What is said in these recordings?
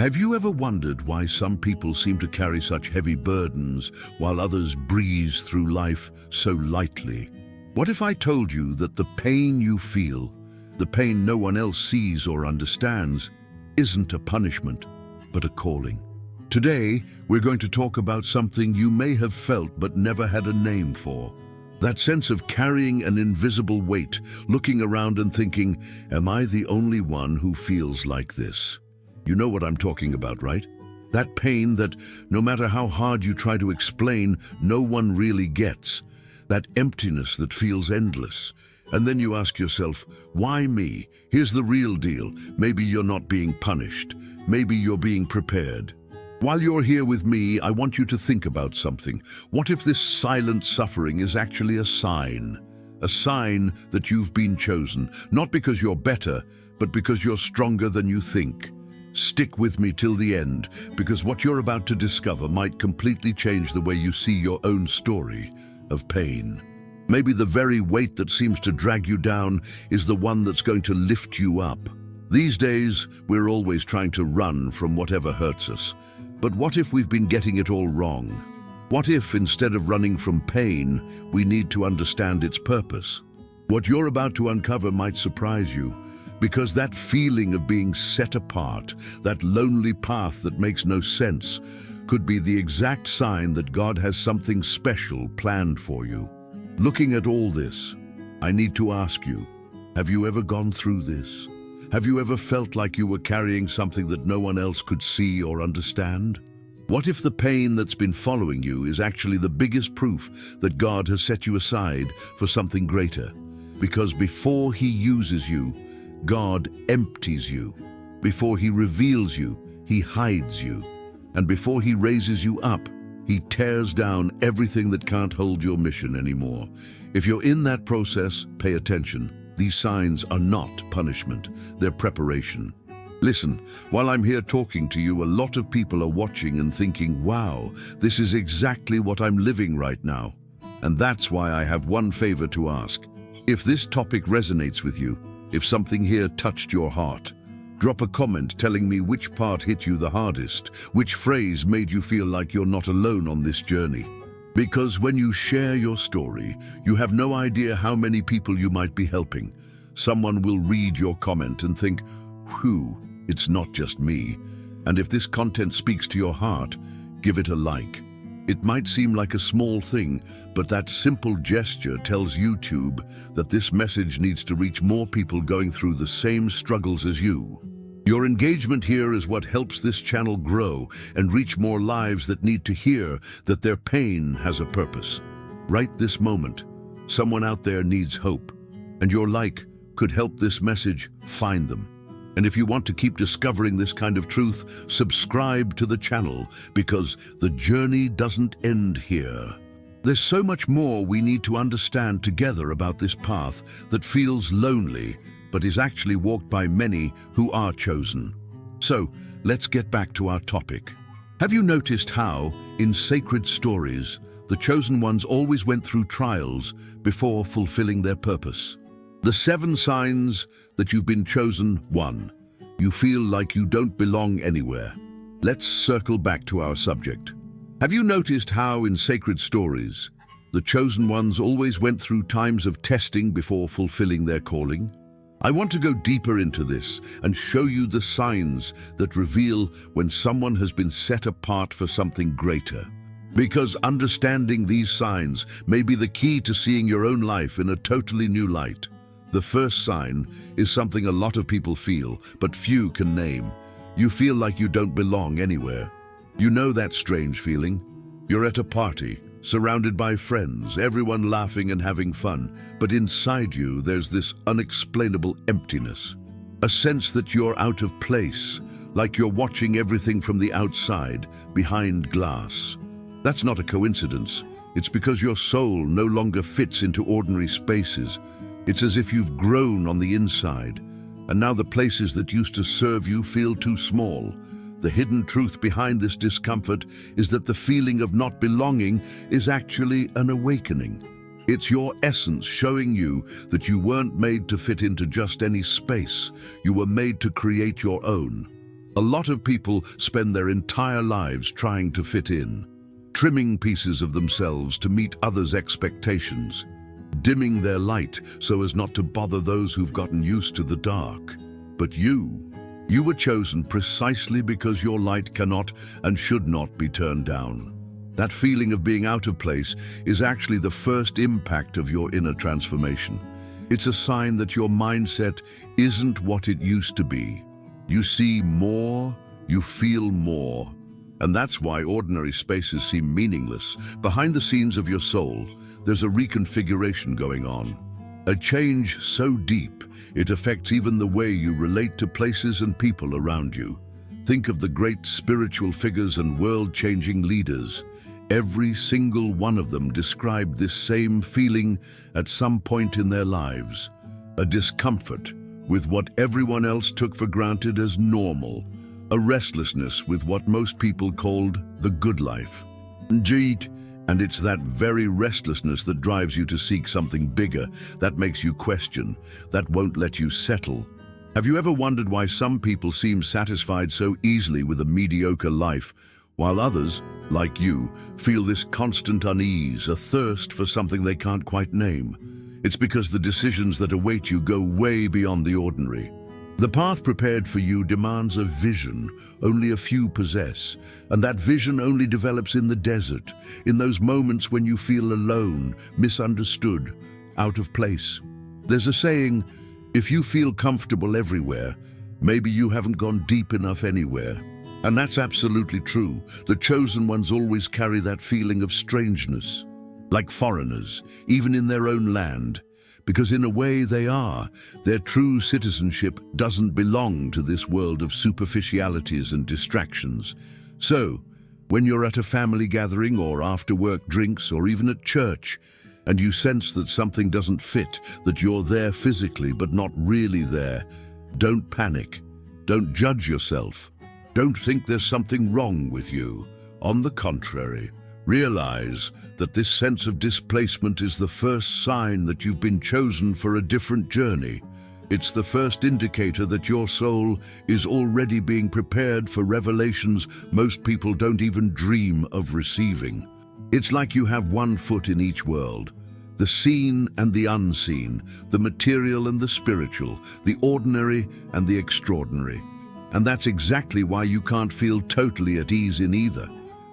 Have you ever wondered why some people seem to carry such heavy burdens while others breeze through life so lightly? What if I told you that the pain you feel, the pain no one else sees or understands, isn't a punishment, but a calling? Today, we're going to talk about something you may have felt but never had a name for. That sense of carrying an invisible weight, looking around and thinking, am I the only one who feels like this? You know what I'm talking about, right? That pain that, no matter how hard you try to explain, no one really gets. That emptiness that feels endless. And then you ask yourself, why me? Here's the real deal. Maybe you're not being punished. Maybe you're being prepared. While you're here with me, I want you to think about something. What if this silent suffering is actually a sign? A sign that you've been chosen, not because you're better, but because you're stronger than you think. Stick with me till the end, because what you're about to discover might completely change the way you see your own story of pain. Maybe the very weight that seems to drag you down is the one that's going to lift you up. These days, we're always trying to run from whatever hurts us. But what if we've been getting it all wrong? What if, instead of running from pain, we need to understand its purpose? What you're about to uncover might surprise you, because that feeling of being set apart, that lonely path that makes no sense, could be the exact sign that God has something special planned for you. Looking at all this, I need to ask you, have you ever gone through this? Have you ever felt like you were carrying something that no one else could see or understand? What if the pain that's been following you is actually the biggest proof that God has set you aside for something greater? Because before He uses you, God empties you. Before He reveals you, He hides you. And before He raises you up, He tears down everything that can't hold your mission anymore. If you're in that process, pay attention. These signs are not punishment, they're preparation. Listen, while I'm here talking to you, a lot of people are watching and thinking, wow, this is exactly what I'm living right now. And that's why I have one favor to ask. If this topic resonates with you, if something here touched your heart, drop a comment telling me which part hit you the hardest, which phrase made you feel like you're not alone on this journey. Because when you share your story, you have no idea how many people you might be helping. Someone will read your comment and think, whew, it's not just me. And if this content speaks to your heart, give it a like. It might seem like a small thing, but that simple gesture tells YouTube that this message needs to reach more people going through the same struggles as you. Your engagement here is what helps this channel grow and reach more lives that need to hear that their pain has a purpose. Right this moment, someone out there needs hope, and your like could help this message find them. And if you want to keep discovering this kind of truth, subscribe to the channel, because the journey doesn't end here. There's so much more we need to understand together about this path that feels lonely, but is actually walked by many who are chosen. So, let's get back to our topic. Have you noticed how, in sacred stories, the chosen ones always went through trials before fulfilling their purpose? The 7 signs that you've been chosen. 1. You feel like you don't belong anywhere. Let's circle back to our subject. Have you noticed how, in sacred stories, the chosen ones always went through times of testing before fulfilling their calling? I want to go deeper into this and show you the signs that reveal when someone has been set apart for something greater. Because understanding these signs may be the key to seeing your own life in a totally new light. The first sign is something a lot of people feel, but few can name. You feel like you don't belong anywhere. You know that strange feeling? You're at a party, surrounded by friends, everyone laughing and having fun, but inside you there's this unexplainable emptiness. A sense that you're out of place, like you're watching everything from the outside, behind glass. That's not a coincidence. It's because your soul no longer fits into ordinary spaces. It's as if you've grown on the inside, and now the places that used to serve you feel too small. The hidden truth behind this discomfort is that the feeling of not belonging is actually an awakening. It's your essence showing you that you weren't made to fit into just any space. You were made to create your own. A lot of people spend their entire lives trying to fit in, trimming pieces of themselves to meet others' expectations, dimming their light so as not to bother those who've gotten used to the dark. But you were chosen precisely because your light cannot and should not be turned down. That feeling of being out of place is actually the first impact of your inner transformation. It's a sign that your mindset isn't what it used to be. You see more, you feel more, and that's why ordinary spaces seem meaningless. Behind the scenes of your soul, there's a reconfiguration going on. A change so deep, it affects even the way you relate to places and people around you. Think of the great spiritual figures and world-changing leaders. Every single one of them described this same feeling at some point in their lives. A discomfort with what everyone else took for granted as normal. A restlessness with what most people called the good life. Indeed, and it's that very restlessness that drives you to seek something bigger, that makes you question, that won't let you settle. Have you ever wondered why some people seem satisfied so easily with a mediocre life, while others, like you, feel this constant unease, a thirst for something they can't quite name? It's because the decisions that await you go way beyond the ordinary. The path prepared for you demands a vision only a few possess, and that vision only develops in the desert, in those moments when you feel alone, misunderstood, out of place. There's a saying, if you feel comfortable everywhere, maybe you haven't gone deep enough anywhere. And that's absolutely true. The chosen ones always carry that feeling of strangeness, like foreigners, even in their own land. Because in a way they are. Their true citizenship doesn't belong to this world of superficialities and distractions. So, when you're at a family gathering or after work drinks or even at church, and you sense that something doesn't fit, that you're there physically but not really there, don't panic. Don't judge yourself. Don't think there's something wrong with you. On the contrary, realize that this sense of displacement is the first sign that you've been chosen for a different journey. It's the first indicator that your soul is already being prepared for revelations most people don't even dream of receiving. It's like you have one foot in each world, the seen and the unseen, the material and the spiritual, the ordinary and the extraordinary. And that's exactly why you can't feel totally at ease in either.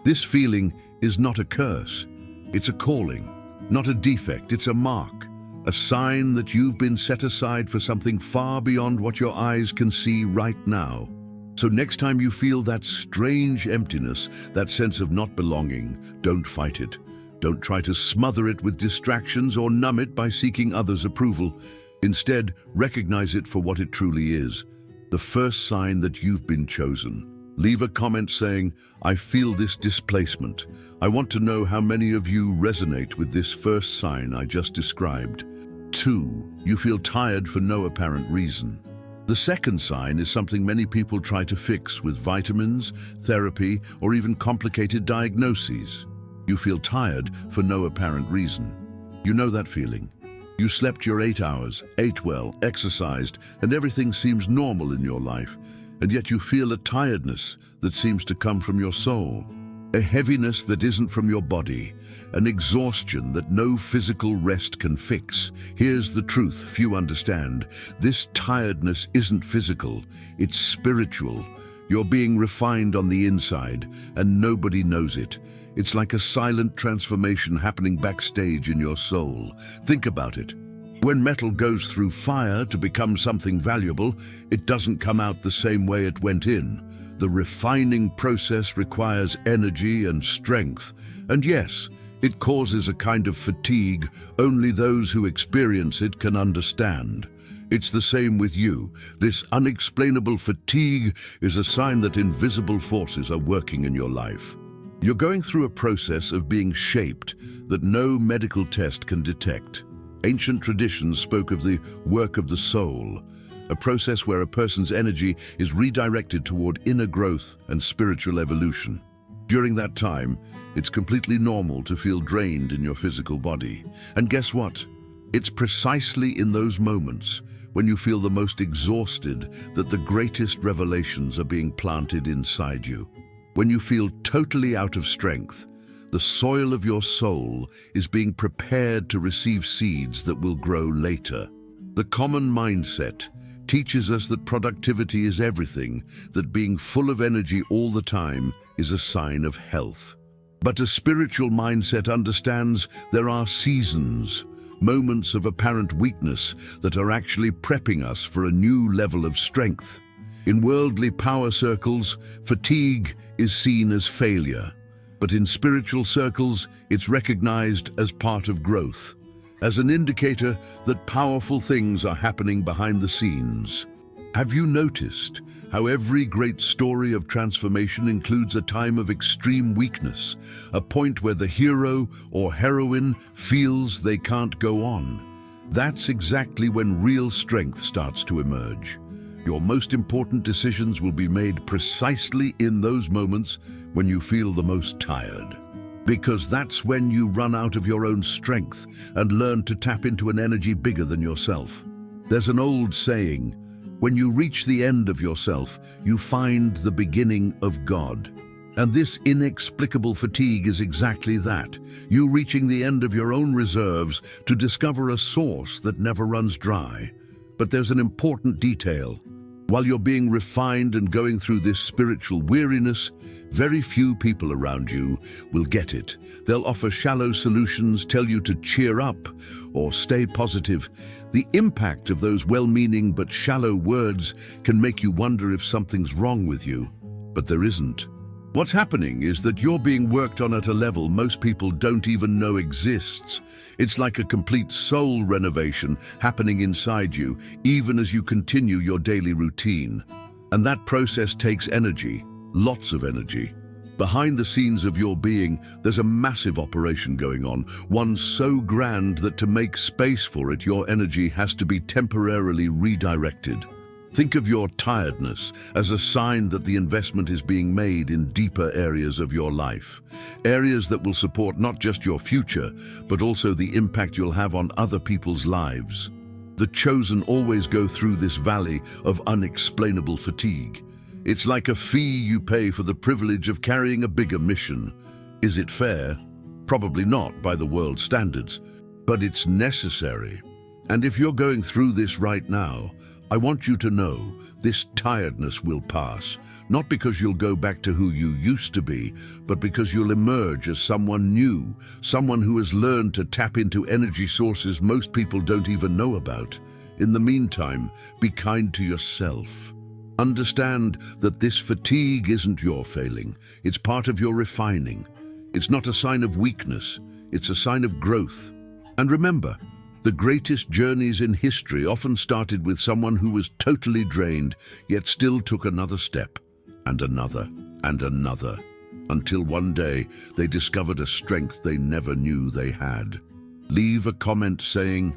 This feeling is not a curse. It's a calling, not a defect. It's a mark, a sign that you've been set aside for something far beyond what your eyes can see right now. So next time you feel that strange emptiness, that sense of not belonging, don't fight it. Don't try to smother it with distractions or numb it by seeking others' approval. Instead, recognize it for what it truly is, the first sign that you've been chosen. Leave a comment saying, I feel this displacement. I want to know how many of you resonate with this first sign I just described. 2. You feel tired for no apparent reason. The second sign is something many people try to fix with vitamins, therapy, or even complicated diagnoses. You feel tired for no apparent reason. You know that feeling. You slept your 8 hours, ate well, exercised, and everything seems normal in your life. And yet you feel a tiredness that seems to come from your soul, a heaviness that isn't from your body, an exhaustion that no physical rest can fix. Here's the truth few understand. This tiredness isn't physical, it's spiritual. You're being refined on the inside, and nobody knows it. It's like a silent transformation happening backstage in your soul. Think about it. When metal goes through fire to become something valuable, it doesn't come out the same way it went in. The refining process requires energy and strength. And yes, it causes a kind of fatigue only those who experience it can understand. It's the same with you. This unexplainable fatigue is a sign that invisible forces are working in your life. You're going through a process of being shaped that no medical test can detect. Ancient traditions spoke of the work of the soul, a process where a person's energy is redirected toward inner growth and spiritual evolution. During that time, it's completely normal to feel drained in your physical body. And guess what? It's precisely in those moments when you feel the most exhausted, that the greatest revelations are being planted inside you. When you feel totally out of strength, the soil of your soul is being prepared to receive seeds that will grow later. The common mindset teaches us that productivity is everything, that being full of energy all the time is a sign of health. But a spiritual mindset understands there are seasons, moments of apparent weakness that are actually prepping us for a new level of strength. In worldly power circles, fatigue is seen as failure, but in spiritual circles, it's recognized as part of growth, as an indicator that powerful things are happening behind the scenes. Have you noticed how every great story of transformation includes a time of extreme weakness, a point where the hero or heroine feels they can't go on? That's exactly when real strength starts to emerge. Your most important decisions will be made precisely in those moments when you feel the most tired. Because that's when you run out of your own strength and learn to tap into an energy bigger than yourself. There's an old saying, when you reach the end of yourself, you find the beginning of God. And this inexplicable fatigue is exactly that, you reaching the end of your own reserves to discover a source that never runs dry. But there's an important detail. While you're being refined and going through this spiritual weariness, very few people around you will get it. They'll offer shallow solutions, tell you to cheer up or stay positive. The impact of those well-meaning but shallow words can make you wonder if something's wrong with you, but there isn't. What's happening is that you're being worked on at a level most people don't even know exists. It's like a complete soul renovation happening inside you, even as you continue your daily routine. And that process takes energy, lots of energy. Behind the scenes of your being, there's a massive operation going on, one so grand that to make space for it, your energy has to be temporarily redirected. Think of your tiredness as a sign that the investment is being made in deeper areas of your life. Areas that will support not just your future, but also the impact you'll have on other people's lives. The chosen always go through this valley of unexplainable fatigue. It's like a fee you pay for the privilege of carrying a bigger mission. Is it fair? Probably not by the world's standards, but it's necessary. And if you're going through this right now, I want you to know this tiredness will pass, not because you'll go back to who you used to be, but because you'll emerge as someone new, someone who has learned to tap into energy sources most people don't even know about. In the meantime, be kind to yourself. Understand that this fatigue isn't your failing, it's part of your refining. It's not a sign of weakness, it's a sign of growth. And remember, the greatest journeys in history often started with someone who was totally drained, yet still took another step, and another, and another, until one day they discovered a strength they never knew they had. Leave a comment saying,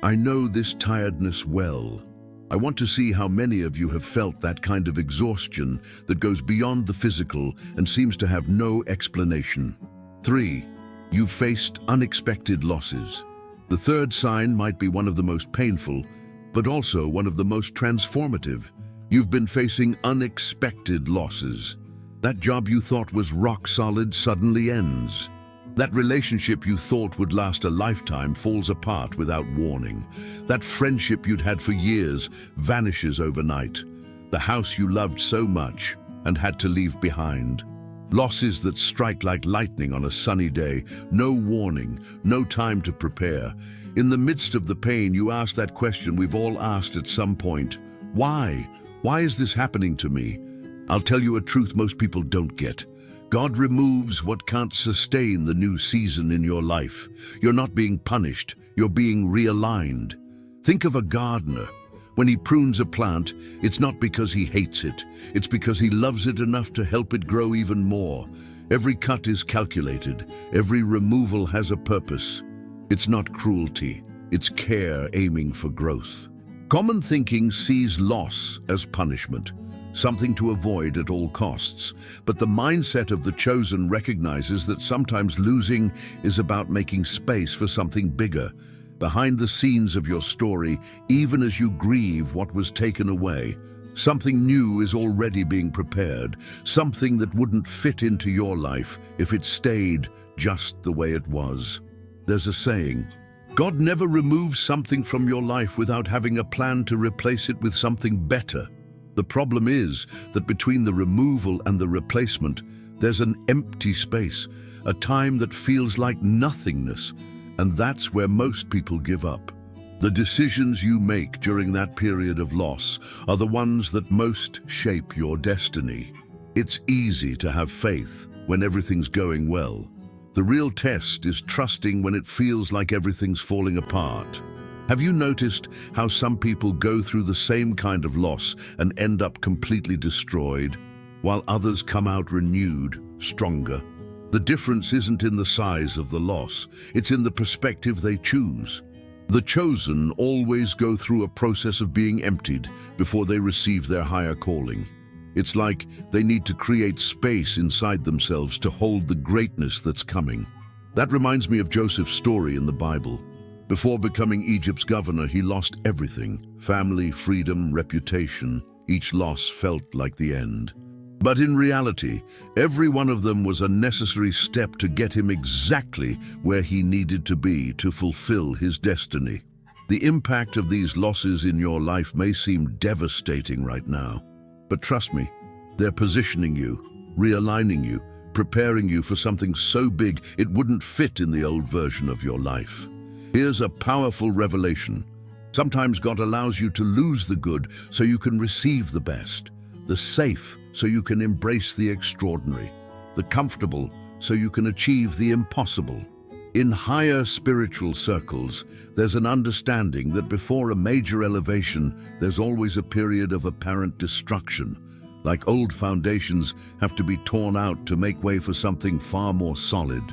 "I know this tiredness well." I want to see how many of you have felt that kind of exhaustion that goes beyond the physical and seems to have no explanation. 3. You've faced unexpected losses. The third sign might be one of the most painful, but also one of the most transformative. You've been facing unexpected losses. That job you thought was rock solid suddenly ends. That relationship you thought would last a lifetime falls apart without warning. That friendship you'd had for years vanishes overnight. The house you loved so much and had to leave behind. Losses that strike like lightning on a sunny day, no warning, no time to prepare. In the midst of the pain, you ask that question we've all asked at some point. Why? Why is this happening to me? I'll tell you a truth most people don't get. God removes what can't sustain the new season in your life. You're not being punished, you're being realigned. Think of a gardener. When he prunes a plant, it's not because he hates it. It's because he loves it enough to help it grow even more. Every cut is calculated. Every removal has a purpose. It's not cruelty. It's care aiming for growth. Common thinking sees loss as punishment, something to avoid at all costs. But the mindset of the chosen recognizes that sometimes losing is about making space for something bigger. behind the scenes of your story, even as you grieve what was taken away. Something new is already being prepared, something that wouldn't fit into your life if it stayed just the way it was. There's a saying, God never removes something from your life without having a plan to replace it with something better. The problem is that between the removal and the replacement, there's an empty space, a time that feels like nothingness, and that's where most people give up. The decisions you make during that period of loss are the ones that most shape your destiny. It's easy to have faith when everything's going well. The real test is trusting when it feels like everything's falling apart. Have you noticed how some people go through the same kind of loss and end up completely destroyed, while others come out renewed, stronger? The difference isn't in the size of the loss, it's in the perspective they choose. The chosen always go through a process of being emptied before they receive their higher calling. It's like they need to create space inside themselves to hold the greatness that's coming. That reminds me of Joseph's story in the Bible. Before becoming Egypt's governor, he lost everything: family, freedom, reputation. Each loss felt like the end. But in reality, every one of them was a necessary step to get him exactly where he needed to be to fulfill his destiny. The impact of these losses in your life may seem devastating right now, but trust me, they're positioning you, realigning you, preparing you for something so big it wouldn't fit in the old version of your life. Here's a powerful revelation. Sometimes God allows you to lose the good so you can receive the best, the safe so you can embrace the extraordinary, the comfortable so you can achieve the impossible. In higher spiritual circles, there's an understanding that before a major elevation, there's always a period of apparent destruction. Like old foundations have to be torn out to make way for something far more solid.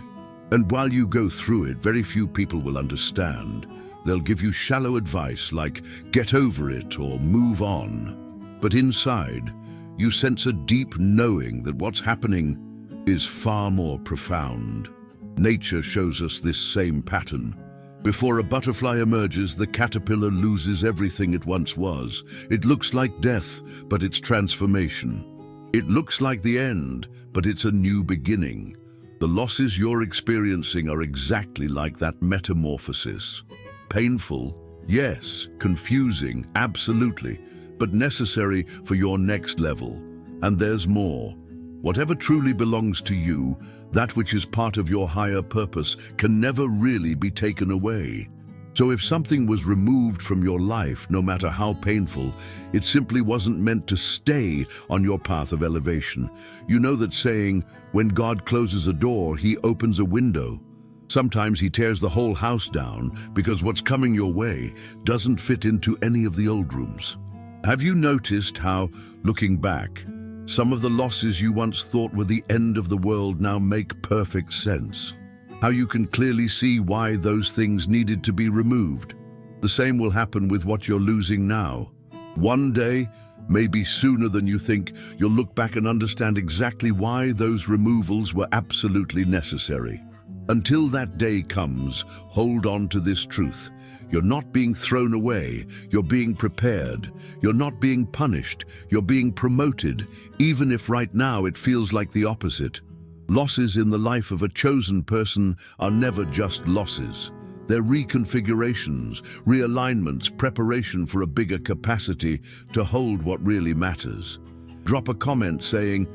And while you go through it, very few people will understand. They'll give you shallow advice like, get over it or move on. But inside, you sense a deep knowing that what's happening is far more profound. Nature shows us this same pattern. Before a butterfly emerges, the caterpillar loses everything it once was. It looks like death, but it's transformation. It looks like the end, but it's a new beginning. The losses you're experiencing are exactly like that metamorphosis. Painful, yes. Confusing, absolutely. But necessary for your next level. And there's more. Whatever truly belongs to you, that which is part of your higher purpose, can never really be taken away. So if something was removed from your life, no matter how painful, it simply wasn't meant to stay on your path of elevation. You know that saying, when God closes a door, he opens a window. Sometimes he tears the whole house down because what's coming your way doesn't fit into any of the old rooms. Have you noticed how, looking back, some of the losses you once thought were the end of the world now make perfect sense? How you can clearly see why those things needed to be removed. The same will happen with what you're losing now. One day, maybe sooner than you think, you'll look back and understand exactly why those removals were absolutely necessary. Until that day comes, hold on to this truth. You're not being thrown away, you're being prepared. You're not being punished, you're being promoted, even if right now it feels like the opposite. Losses in the life of a chosen person are never just losses. They're reconfigurations, realignments, preparation for a bigger capacity to hold what really matters. Drop a comment saying,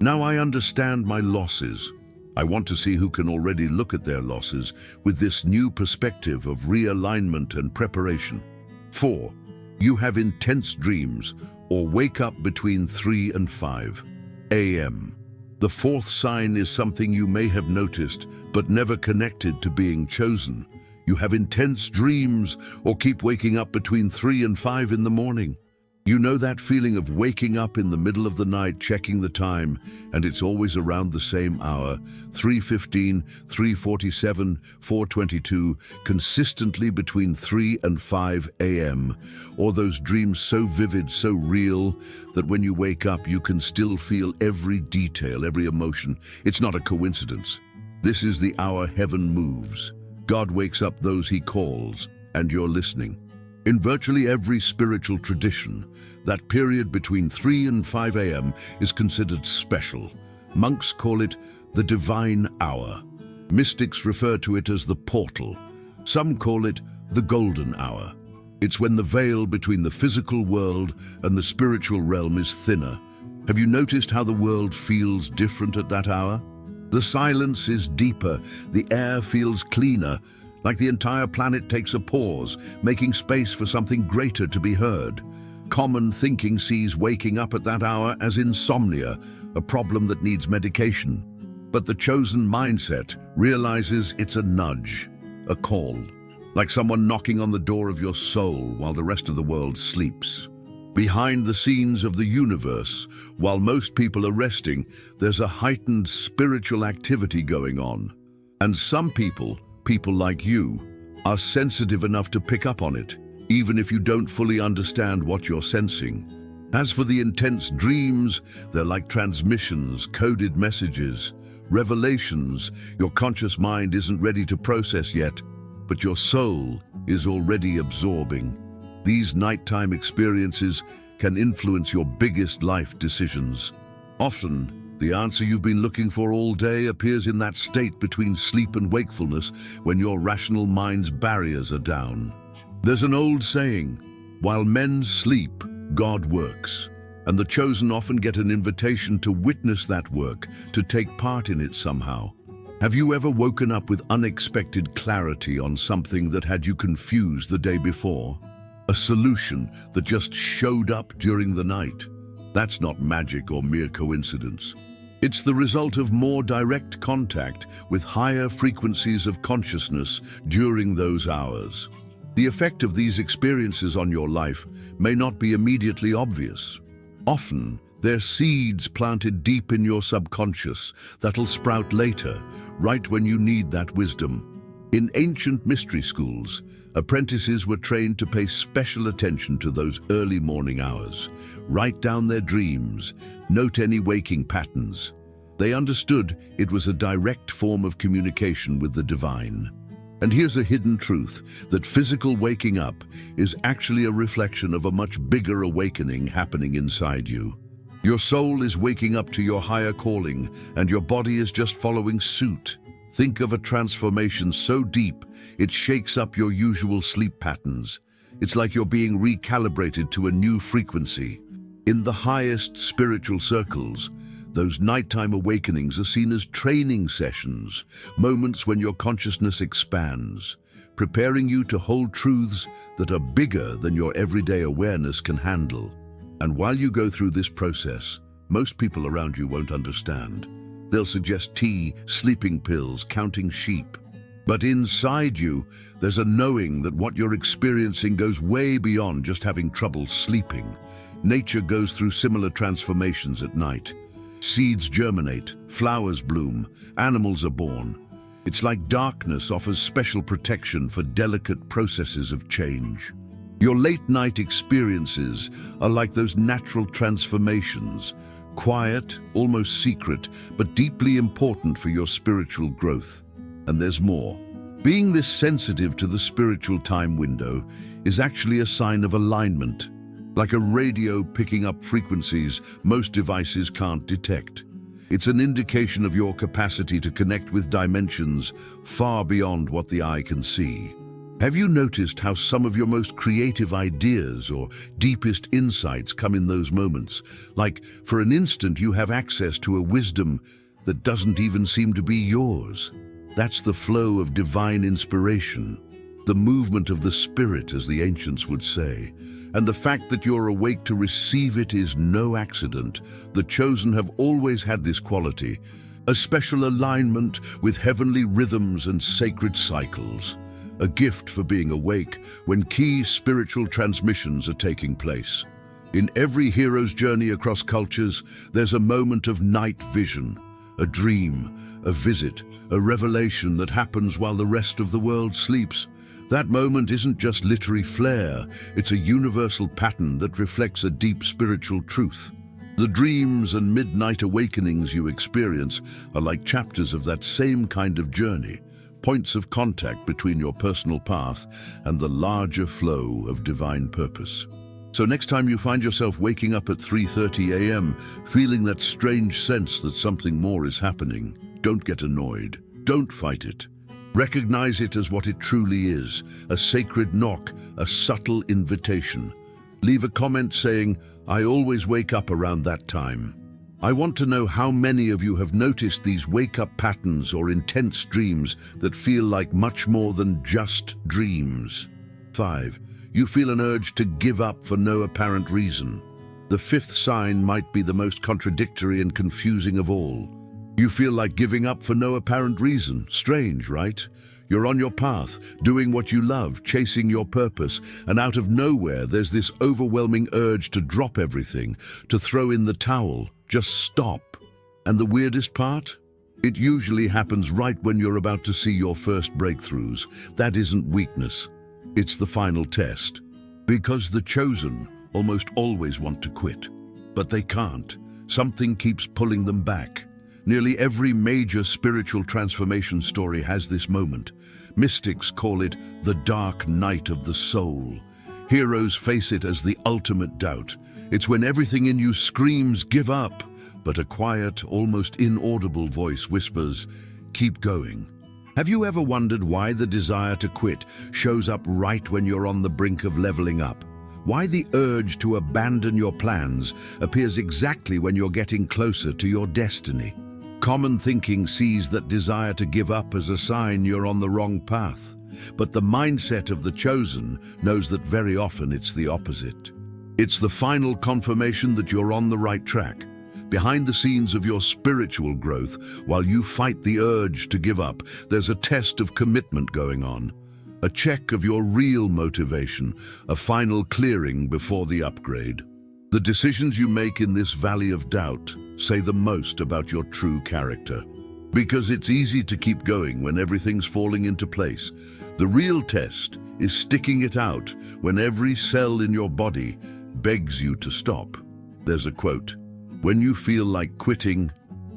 "Now I understand my losses." I want to see who can already look at their losses with this new perspective of realignment and preparation. 4. You have intense dreams or wake up between 3 and 5 a.m. The fourth sign is something you may have noticed but never connected to being chosen. You have intense dreams or keep waking up between 3 and 5 in the morning. You know that feeling of waking up in the middle of the night, checking the time, and it's always around the same hour, 3:15, 3:47, 4:22, consistently between 3 and 5 a.m. Or those dreams so vivid, so real, that when you wake up you can still feel every detail, every emotion. It's not a coincidence. This is the hour heaven moves. God wakes up those he calls. and you're listening. In virtually every spiritual tradition, that period between 3 and 5 a.m. is considered special. Monks call it the divine hour. Mystics refer to it as the portal. Some call it the golden hour. It's when the veil between the physical world and the spiritual realm is thinner. Have you noticed how the world feels different at that hour? The silence is deeper, the air feels cleaner, like the entire planet takes a pause, making space for something greater to be heard. Common thinking sees waking up at that hour as insomnia, a problem that needs medication. But the chosen mindset realizes it's a nudge, a call, like someone knocking on the door of your soul while the rest of the world sleeps. Behind the scenes of the universe, while most people are resting, there's a heightened spiritual activity going on. And some people like you, are sensitive enough to pick up on it, even if you don't fully understand what you're sensing. As for the intense dreams, they're like transmissions, coded messages, revelations your conscious mind isn't ready to process yet, but your soul is already absorbing. These nighttime experiences can influence your biggest life decisions. Often, the answer you've been looking for all day appears in that state between sleep and wakefulness when your rational mind's barriers are down. There's an old saying, while men sleep, God works. And the chosen often get an invitation to witness that work, to take part in it somehow. Have you ever woken up with unexpected clarity on something that had you confused the day before? A solution that just showed up during the night? That's not magic or mere coincidence. It's the result of more direct contact with higher frequencies of consciousness during those hours. The effect of these experiences on your life may not be immediately obvious. Often, they're seeds planted deep in your subconscious that'll sprout later, right when you need that wisdom. In ancient mystery schools, apprentices were trained to pay special attention to those early morning hours, write down their dreams, note any waking patterns. They understood it was a direct form of communication with the divine. And here's a hidden truth, that physical waking up is actually a reflection of a much bigger awakening happening inside you. Your soul is waking up to your higher calling, and your body is just following suit. Think of a transformation so deep, it shakes up your usual sleep patterns. It's like you're being recalibrated to a new frequency. In the highest spiritual circles, those nighttime awakenings are seen as training sessions, moments when your consciousness expands, preparing you to hold truths that are bigger than your everyday awareness can handle. And while you go through this process, most people around you won't understand. They'll suggest tea, sleeping pills, counting sheep. But inside you, there's a knowing that what you're experiencing goes way beyond just having trouble sleeping. Nature goes through similar transformations at night. Seeds germinate, flowers bloom, animals are born. It's like darkness offers special protection for delicate processes of change. Your late-night experiences are like those natural transformations, quiet, almost secret, but deeply important for your spiritual growth. And there's more. Being this sensitive to the spiritual time window is actually a sign of alignment, like a radio picking up frequencies most devices can't detect. It's an indication of your capacity to connect with dimensions far beyond what the eye can see. Have you noticed how some of your most creative ideas or deepest insights come in those moments? Like, for an instant, you have access to a wisdom that doesn't even seem to be yours. That's the flow of divine inspiration, the movement of the spirit, as the ancients would say. And the fact that you're awake to receive it is no accident. The chosen have always had this quality, a special alignment with heavenly rhythms and sacred cycles. A gift for being awake when key spiritual transmissions are taking place. In every hero's journey across cultures, there's a moment of night vision, a dream, a visit, a revelation that happens while the rest of the world sleeps. That moment isn't just literary flair, it's a universal pattern that reflects a deep spiritual truth. The dreams and midnight awakenings you experience are like chapters of that same kind of journey, points of contact between your personal path and the larger flow of divine purpose. So next time you find yourself waking up at 3:30 a.m., feeling that strange sense that something more is happening, don't get annoyed. Don't fight it. Recognize it as what it truly is, a sacred knock, a subtle invitation. Leave a comment saying, "I always wake up around that time." I want to know how many of you have noticed these wake-up patterns or intense dreams that feel like much more than just dreams. 5. You feel an urge to give up for no apparent reason. The fifth sign might be the most contradictory and confusing of all. You feel like giving up for no apparent reason. Strange, right? You're on your path, doing what you love, chasing your purpose, and out of nowhere there's this overwhelming urge to drop everything, to throw in the towel, just stop. And the weirdest part? It usually happens right when you're about to see your first breakthroughs. That isn't weakness. It's the final test. Because the chosen almost always want to quit, but they can't. Something keeps pulling them back. Nearly every major spiritual transformation story has this moment. Mystics call it the dark night of the soul. Heroes face it as the ultimate doubt. It's when everything in you screams, "Give up," but a quiet, almost inaudible voice whispers, "Keep going." Have you ever wondered why the desire to quit shows up right when you're on the brink of leveling up? Why the urge to abandon your plans appears exactly when you're getting closer to your destiny? Common thinking sees that desire to give up as a sign you're on the wrong path, but the mindset of the chosen knows that very often it's the opposite. It's the final confirmation that you're on the right track. Behind the scenes of your spiritual growth, while you fight the urge to give up, there's a test of commitment going on. A check of your real motivation, a final clearing before the upgrade. The decisions you make in this valley of doubt say the most about your true character. Because it's easy to keep going when everything's falling into place. The real test is sticking it out when every cell in your body begs you to stop. There's a quote, "When you feel like quitting,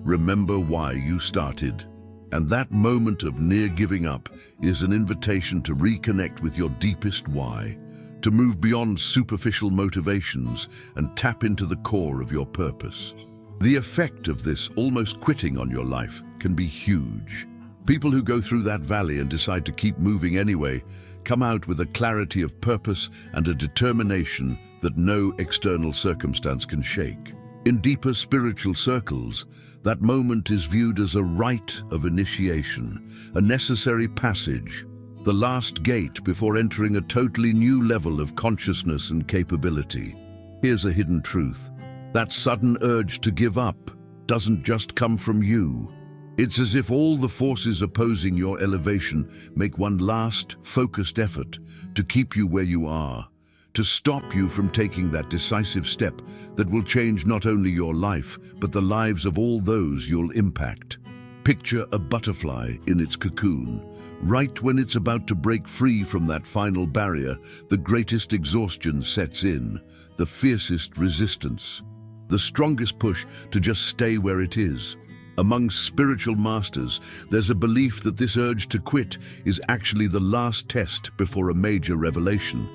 remember why you started." And that moment of near giving up is an invitation to reconnect with your deepest why, to move beyond superficial motivations and tap into the core of your purpose. The effect of this almost quitting on your life can be huge. People who go through that valley and decide to keep moving anyway come out with a clarity of purpose and a determination that no external circumstance can shake. In deeper spiritual circles, that moment is viewed as a rite of initiation, a necessary passage, the last gate before entering a totally new level of consciousness and capability. Here's a hidden truth. That sudden urge to give up doesn't just come from you. It's as if all the forces opposing your elevation make one last, focused effort to keep you where you are, to stop you from taking that decisive step that will change not only your life, but the lives of all those you'll impact. Picture a butterfly in its cocoon. Right when it's about to break free from that final barrier, the greatest exhaustion sets in, the fiercest resistance, the strongest push to just stay where it is. Among spiritual masters, there's a belief that this urge to quit is actually the last test before a major revelation,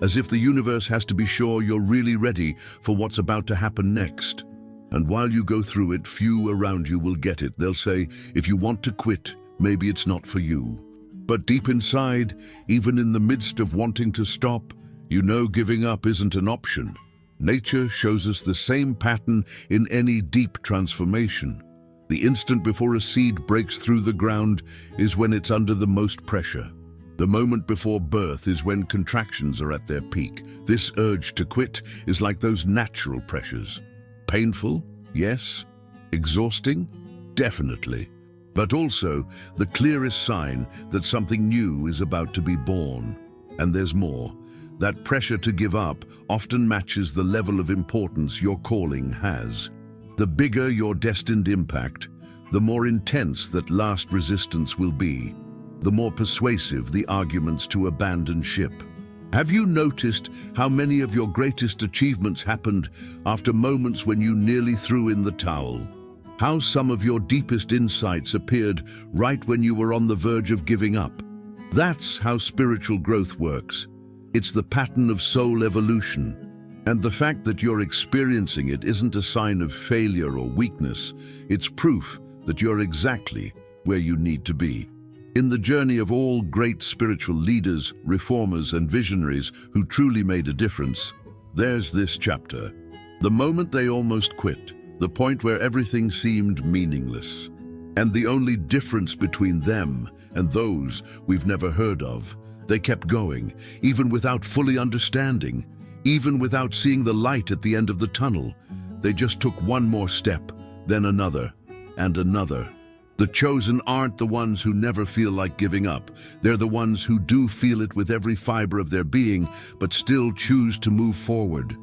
as if the universe has to be sure you're really ready for what's about to happen next. And while you go through it, few around you will get it. They'll say, if you want to quit, maybe it's not for you. But deep inside, even in the midst of wanting to stop, you know giving up isn't an option. Nature shows us the same pattern in any deep transformation. The instant before a seed breaks through the ground is when it's under the most pressure. The moment before birth is when contractions are at their peak. This urge to quit is like those natural pressures. Painful? Yes. Exhausting? Definitely. But also the clearest sign that something new is about to be born. And there's more. That pressure to give up often matches the level of importance your calling has. The bigger your destined impact, the more intense that last resistance will be, the more persuasive the arguments to abandon ship. Have you noticed how many of your greatest achievements happened after moments when you nearly threw in the towel? how some of your deepest insights appeared right when you were on the verge of giving up. That's how spiritual growth works. It's the pattern of soul evolution. And the fact that you're experiencing it isn't a sign of failure or weakness. It's proof that you're exactly where you need to be. In the journey of all great spiritual leaders, reformers, and visionaries who truly made a difference, there's this chapter. The moment they almost quit, the point where everything seemed meaningless. And the only difference between them and those we've never heard of, they kept going, even without fully understanding, even without seeing the light at the end of the tunnel. They just took one more step, then another, and another. The chosen aren't the ones who never feel like giving up. They're the ones who do feel it with every fiber of their being, but still choose to move forward.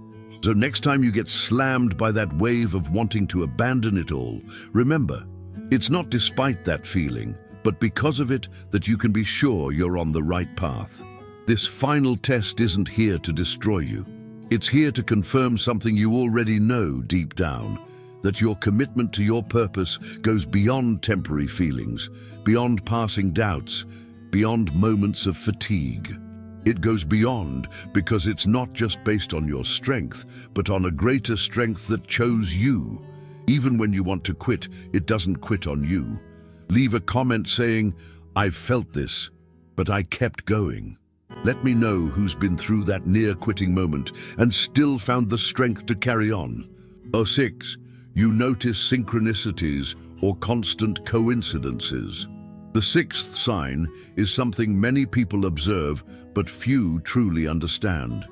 So next time you get slammed by that wave of wanting to abandon it all, remember, it's not despite that feeling, but because of it that you can be sure you're on the right path. This final test isn't here to destroy you. It's here to confirm something you already know deep down, that your commitment to your purpose goes beyond temporary feelings, beyond passing doubts, beyond moments of fatigue. It goes beyond because it's not just based on your strength, but on a greater strength that chose you. Even when you want to quit, it doesn't quit on you. Leave a comment saying, "I've felt this, but I kept going." Let me know who's been through that near-quitting moment and still found the strength to carry on. 6. You notice synchronicities or constant coincidences. The sixth sign is something many people observe, but few truly understand.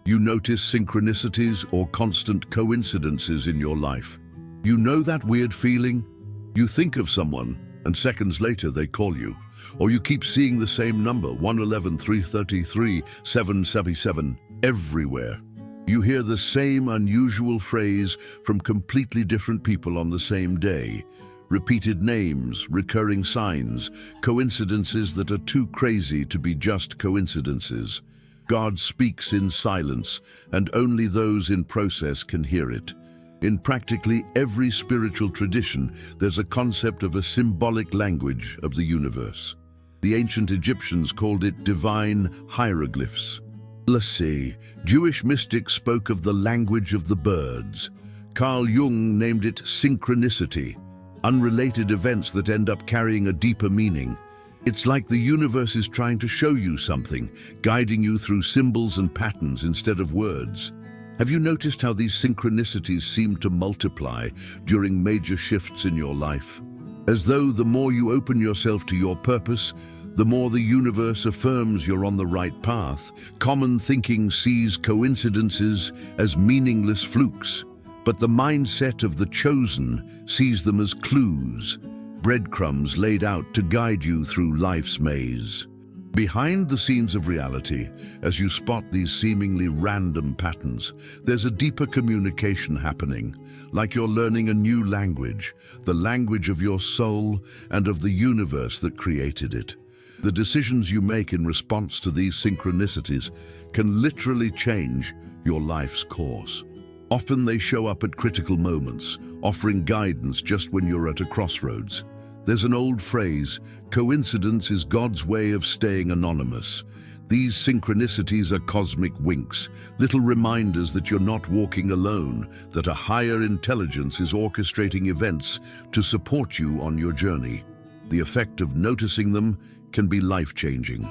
You notice synchronicities or constant coincidences in your life. You know that weird feeling? You think of someone, and seconds later they call you. Or you keep seeing the same number, 111, 333, 777, everywhere. You hear the same unusual phrase from completely different people on the same day. Repeated names, recurring signs, coincidences that are too crazy to be just coincidences. God speaks in silence, and only those in process can hear it. In practically every spiritual tradition, there's a concept of a symbolic language of the universe. The ancient Egyptians called it divine hieroglyphs. Let's see, Jewish mystics spoke of the language of the birds. Carl Jung named it synchronicity, unrelated events that end up carrying a deeper meaning. It's like the universe is trying to show you something, guiding you through symbols and patterns instead of words. Have you noticed how these synchronicities seem to multiply during major shifts in your life? As though the more you open yourself to your purpose, the more the universe affirms you're on the right path. Common thinking sees coincidences as meaningless flukes, but the mindset of the chosen sees them as clues, breadcrumbs laid out to guide you through life's maze. Behind the scenes of reality, as you spot these seemingly random patterns, there's a deeper communication happening, like you're learning a new language, the language of your soul and of the universe that created it. The decisions you make in response to these synchronicities can literally change your life's course. Often they show up at critical moments, offering guidance just when you're at a crossroads. There's an old phrase, coincidence is God's way of staying anonymous. These synchronicities are cosmic winks, little reminders that you're not walking alone, that a higher intelligence is orchestrating events to support you on your journey. The effect of noticing them can be life-changing.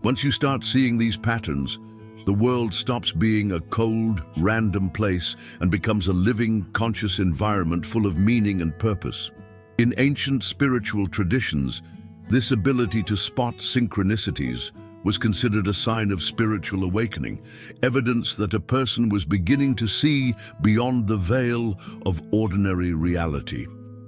Once you start seeing these patterns, the world stops being a cold, random place and becomes a living, conscious environment full of meaning and purpose. In ancient spiritual traditions, this ability to spot synchronicities was considered a sign of spiritual awakening, evidence that a person was beginning to see beyond the veil of ordinary reality.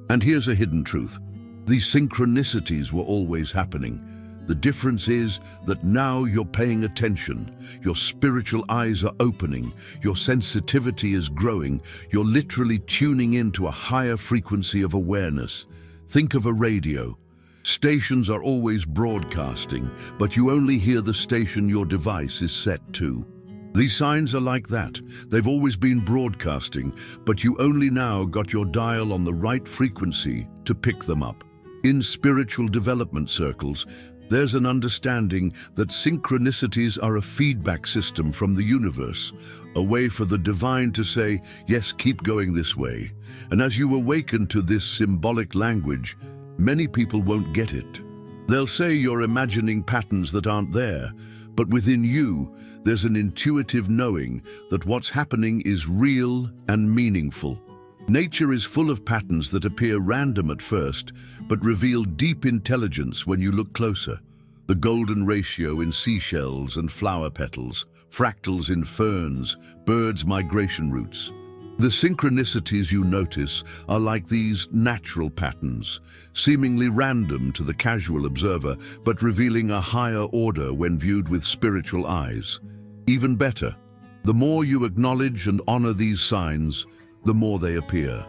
And here's a hidden truth. These synchronicities were always happening. The difference is that now you're paying attention, your spiritual eyes are opening, your sensitivity is growing, you're literally tuning into a higher frequency of awareness. Think of a radio. Stations are always broadcasting, but you only hear the station your device is set to. These signs are like that. They've always been broadcasting, but you only now got your dial on the right frequency to pick them up. In spiritual development circles, there's an understanding that synchronicities are a feedback system from the universe, a way for the divine to say, yes, keep going this way. And as you awaken to this symbolic language, many people won't get it. They'll say you're imagining patterns that aren't there, but within you, there's an intuitive knowing that what's happening is real and meaningful. Nature is full of patterns that appear random at first, but reveal deep intelligence when you look closer. The golden ratio in seashells and flower petals, fractals in ferns, birds' migration routes. The synchronicities you notice are like these natural patterns, seemingly random to the casual observer, but revealing a higher order when viewed with spiritual eyes. Even better, the more you acknowledge and honor these signs, the more they appear.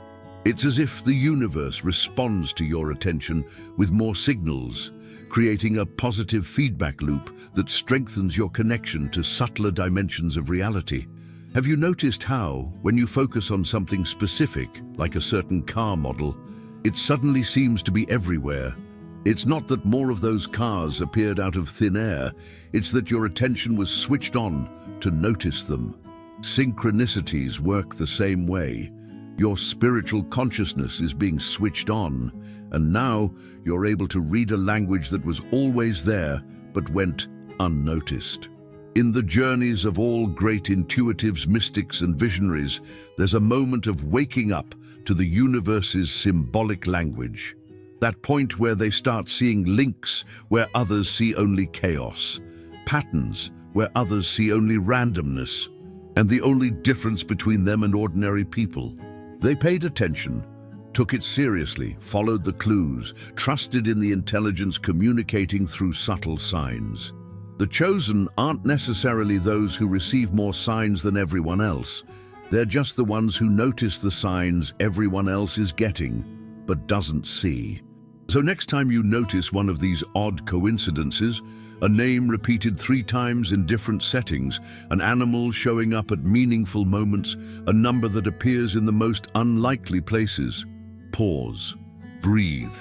It's as if the universe responds to your attention with more signals, creating a positive feedback loop that strengthens your connection to subtler dimensions of reality. Have you noticed how, when you focus on something specific, like a certain car model, it suddenly seems to be everywhere? It's not that more of those cars appeared out of thin air, it's that your attention was switched on to notice them. Synchronicities work the same way. Your spiritual consciousness is being switched on, and now you're able to read a language that was always there but went unnoticed. In the journeys of all great intuitives, mystics, and visionaries, there's a moment of waking up to the universe's symbolic language. That point where they start seeing links where others see only chaos, patterns where others see only randomness, and the only difference between them and ordinary people. They paid attention, took it seriously, followed the clues, trusted in the intelligence communicating through subtle signs. The chosen aren't necessarily those who receive more signs than everyone else. They're just the ones who notice the signs everyone else is getting, but doesn't see. So next time you notice one of these odd coincidences, a name repeated 3 times in different settings, an animal showing up at meaningful moments, a number that appears in the most unlikely places, pause, breathe,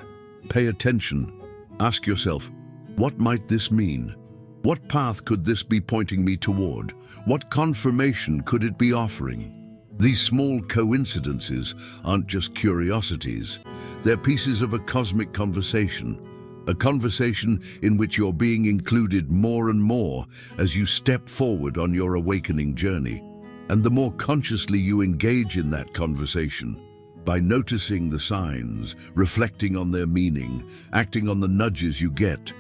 pay attention. Ask yourself, what might this mean? What path could this be pointing me toward? What confirmation could it be offering? These small coincidences aren't just curiosities. They're pieces of a cosmic conversation, a conversation in which you're being included more and more as you step forward on your awakening journey. And the more consciously you engage in that conversation, by noticing the signs, reflecting on their meaning, acting on the nudges you get,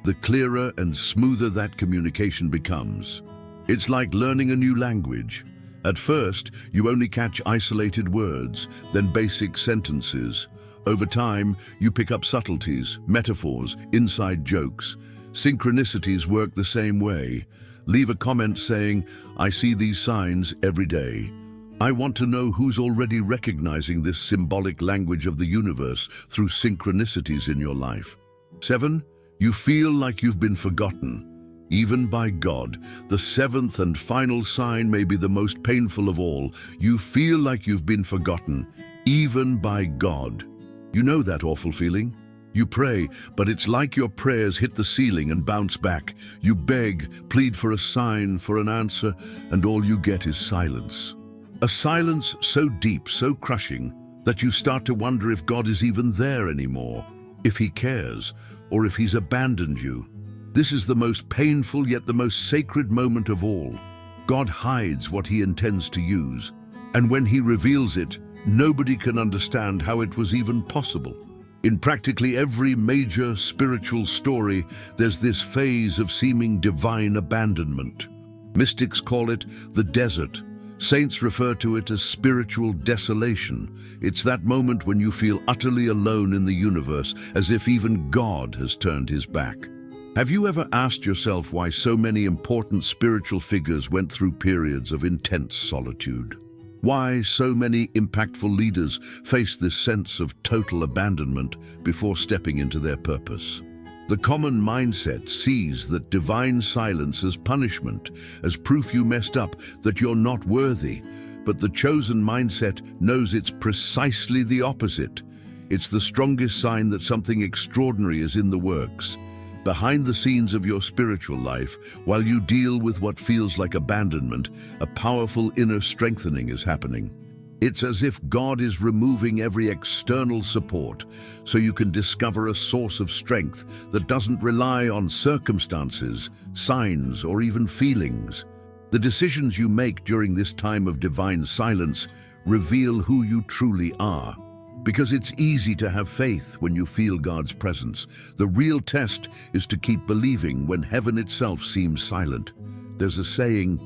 the clearer and smoother that communication becomes. It's like learning a new language. At first, you only catch isolated words, then basic sentences. Over time, you pick up subtleties, metaphors, inside jokes. Synchronicities work the same way. Leave a comment saying, I see these signs every day. I want to know who's already recognizing this symbolic language of the universe through synchronicities in your life. 7. You feel like you've been forgotten, even by God. The 7th and final sign may be the most painful of all. You feel like you've been forgotten, even by God. You know that awful feeling? You pray, but it's like your prayers hit the ceiling and bounce back. You beg, plead for a sign, for an answer, and all you get is silence. A silence so deep, so crushing, that you start to wonder if God is even there anymore, if He cares, or if He's abandoned you. This is the most painful yet the most sacred moment of all. God hides what He intends to use, and when He reveals it, nobody can understand how it was even possible. In practically every major spiritual story, there's this phase of seeming divine abandonment. Mystics call it the desert. Saints refer to it as spiritual desolation. It's that moment when you feel utterly alone in the universe, as if even God has turned His back. Have you ever asked yourself why so many important spiritual figures went through periods of intense solitude? Why so many impactful leaders faced this sense of total abandonment before stepping into their purpose? The common mindset sees that divine silence as punishment, as proof you messed up, that you're not worthy. But the chosen mindset knows it's precisely the opposite. It's the strongest sign that something extraordinary is in the works. Behind the scenes of your spiritual life, while you deal with what feels like abandonment, a powerful inner strengthening is happening. It's as if God is removing every external support so you can discover a source of strength that doesn't rely on circumstances, signs, or even feelings. The decisions you make during this time of divine silence reveal who you truly are. Because it's easy to have faith when you feel God's presence. The real test is to keep believing when heaven itself seems silent. There's a saying,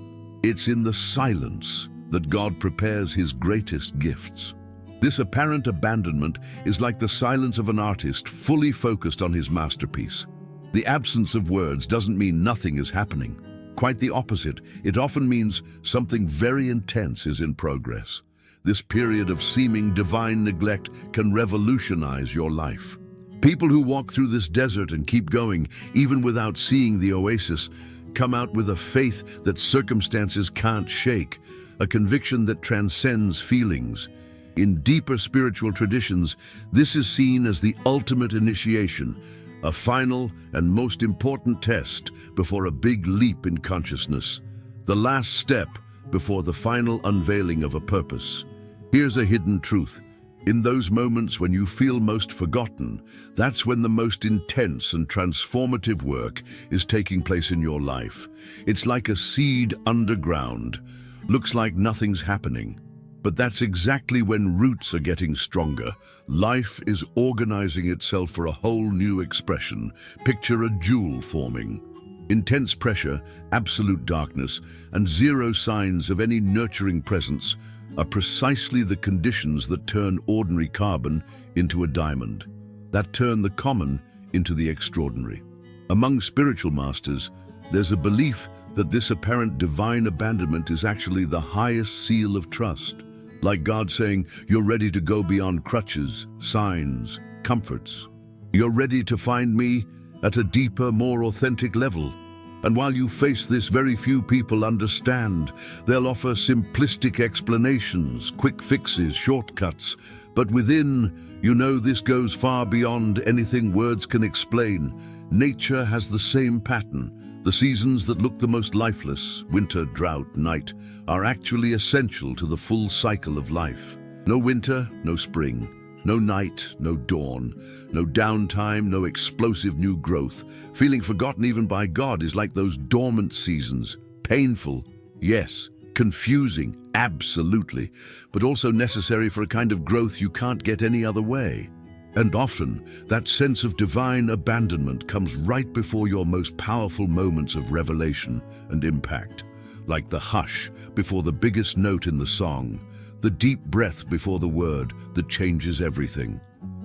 it's in the silence that God prepares his greatest gifts. This apparent abandonment is like the silence of an artist fully focused on his masterpiece. The absence of words doesn't mean nothing is happening. Quite the opposite, it often means something very intense is in progress. This period of seeming divine neglect can revolutionize your life. People who walk through this desert and keep going, even without seeing the oasis, come out with a faith that circumstances can't shake, a conviction that transcends feelings. In deeper spiritual traditions, this is seen as the ultimate initiation, a final and most important test before a big leap in consciousness, the last step before the final unveiling of a purpose. Here's a hidden truth. In those moments when you feel most forgotten, that's when the most intense and transformative work is taking place in your life. It's like a seed underground. Looks like nothing's happening. But that's exactly when roots are getting stronger. Life is organizing itself for a whole new expression. Picture a jewel forming. Intense pressure, absolute darkness, and zero signs of any nurturing presence are precisely the conditions that turn ordinary carbon into a diamond, that turn the common into the extraordinary. Among spiritual masters, there's a belief that this apparent divine abandonment is actually the highest seal of trust, like God saying, you're ready to go beyond crutches, signs, comforts. You're ready to find me at a deeper, more authentic level. And while you face this, very few people understand. They'll offer simplistic explanations, quick fixes, shortcuts. But within, you know this goes far beyond anything words can explain. Nature has the same pattern. The seasons that look the most lifeless, winter, drought, night, are actually essential to the full cycle of life. No winter, no spring. No night, no dawn, no downtime, no explosive new growth. Feeling forgotten even by God is like those dormant seasons. Painful, yes. Confusing, absolutely. But also necessary for a kind of growth you can't get any other way. And often, that sense of divine abandonment comes right before your most powerful moments of revelation and impact. Like the hush before the biggest note in the song. The deep breath before the word that changes everything.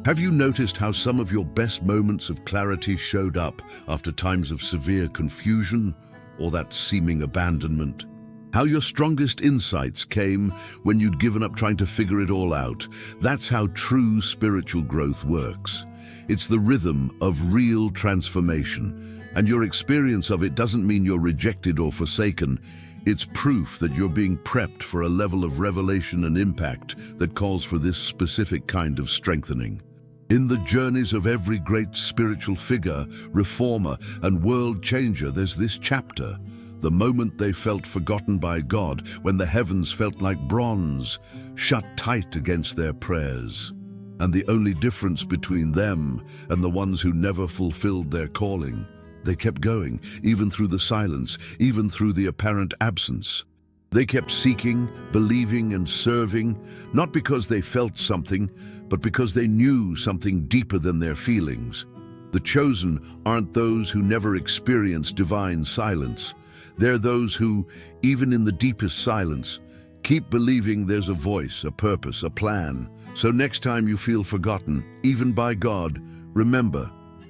Have you noticed how some of your best moments of clarity showed up after times of severe confusion or that seeming abandonment? How your strongest insights came when you'd given up trying to figure it all out. That's how true spiritual growth works. It's the rhythm of real transformation, and your experience of it doesn't mean you're rejected or forsaken. It's proof that you're being prepped for a level of revelation and impact that calls for this specific kind of strengthening. In the journeys of every great spiritual figure, reformer, and world changer, there's this chapter. The moment they felt forgotten by God, when the heavens felt like bronze, shut tight against their prayers. And the only difference between them and the ones who never fulfilled their calling, they kept going, even through the silence, even through the apparent absence. They kept seeking, believing, and serving, not because they felt something, but because they knew something deeper than their feelings. The chosen aren't those who never experience divine silence. They're those who, even in the deepest silence, keep believing there's a voice, a purpose, a plan. So next time you feel forgotten, even by God, remember,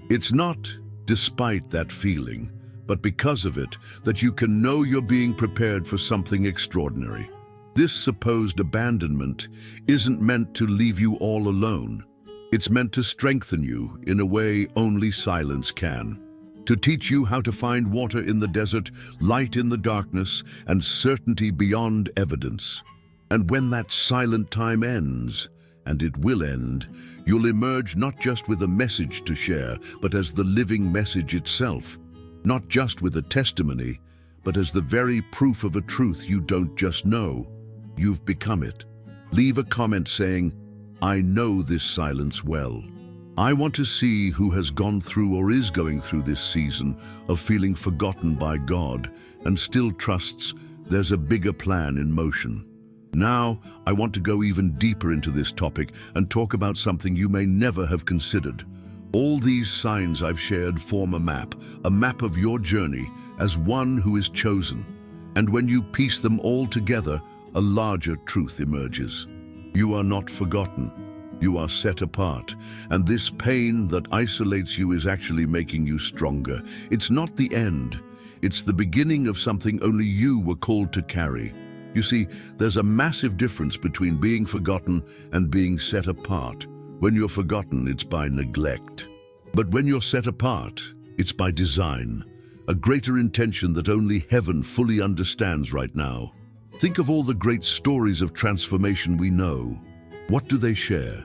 it's not despite that feeling, but because of it, that you can know you're being prepared for something extraordinary. This supposed abandonment isn't meant to leave you all alone. It's meant to strengthen you in a way only silence can. To teach you how to find water in the desert, light in the darkness, and certainty beyond evidence. And when that silent time ends, and it will end, you'll emerge not just with a message to share, but as the living message itself. Not just with a testimony, but as the very proof of a truth you don't just know. You've become it. Leave a comment saying, "I know this silence well." I want to see who has gone through or is going through this season of feeling forgotten by God and still trusts there's a bigger plan in motion. Now, I want to go even deeper into this topic and talk about something you may never have considered. All these signs I've shared form a map of your journey as one who is chosen. And when you piece them all together, a larger truth emerges. You are not forgotten. You are set apart, and this pain that isolates you is actually making you stronger. It's not the end. It's the beginning of something only you were called to carry. You see, there's a massive difference between being forgotten and being set apart. When you're forgotten, it's by neglect. But when you're set apart, it's by design, a greater intention that only heaven fully understands right now. Think of all the great stories of transformation we know. What do they share?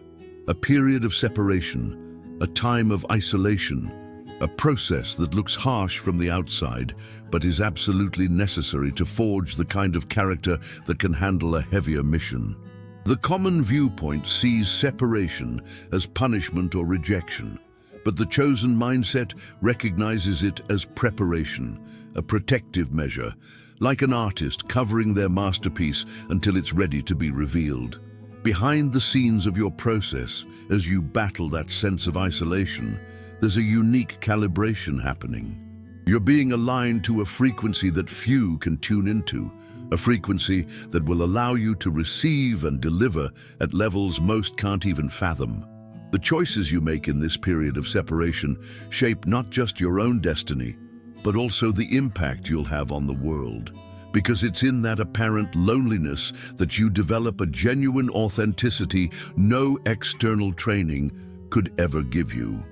A period of separation, a time of isolation, a process that looks harsh from the outside, but is absolutely necessary to forge the kind of character that can handle a heavier mission. The common viewpoint sees separation as punishment or rejection, but the chosen mindset recognizes it as preparation, a protective measure, like an artist covering their masterpiece until it's ready to be revealed. Behind the scenes of your process, as you battle that sense of isolation, there's a unique calibration happening. You're being aligned to a frequency that few can tune into, a frequency that will allow you to receive and deliver at levels most can't even fathom. The choices you make in this period of separation shape not just your own destiny, but also the impact you'll have on the world. Because it's in that apparent loneliness that you develop a genuine authenticity no external training could ever give you.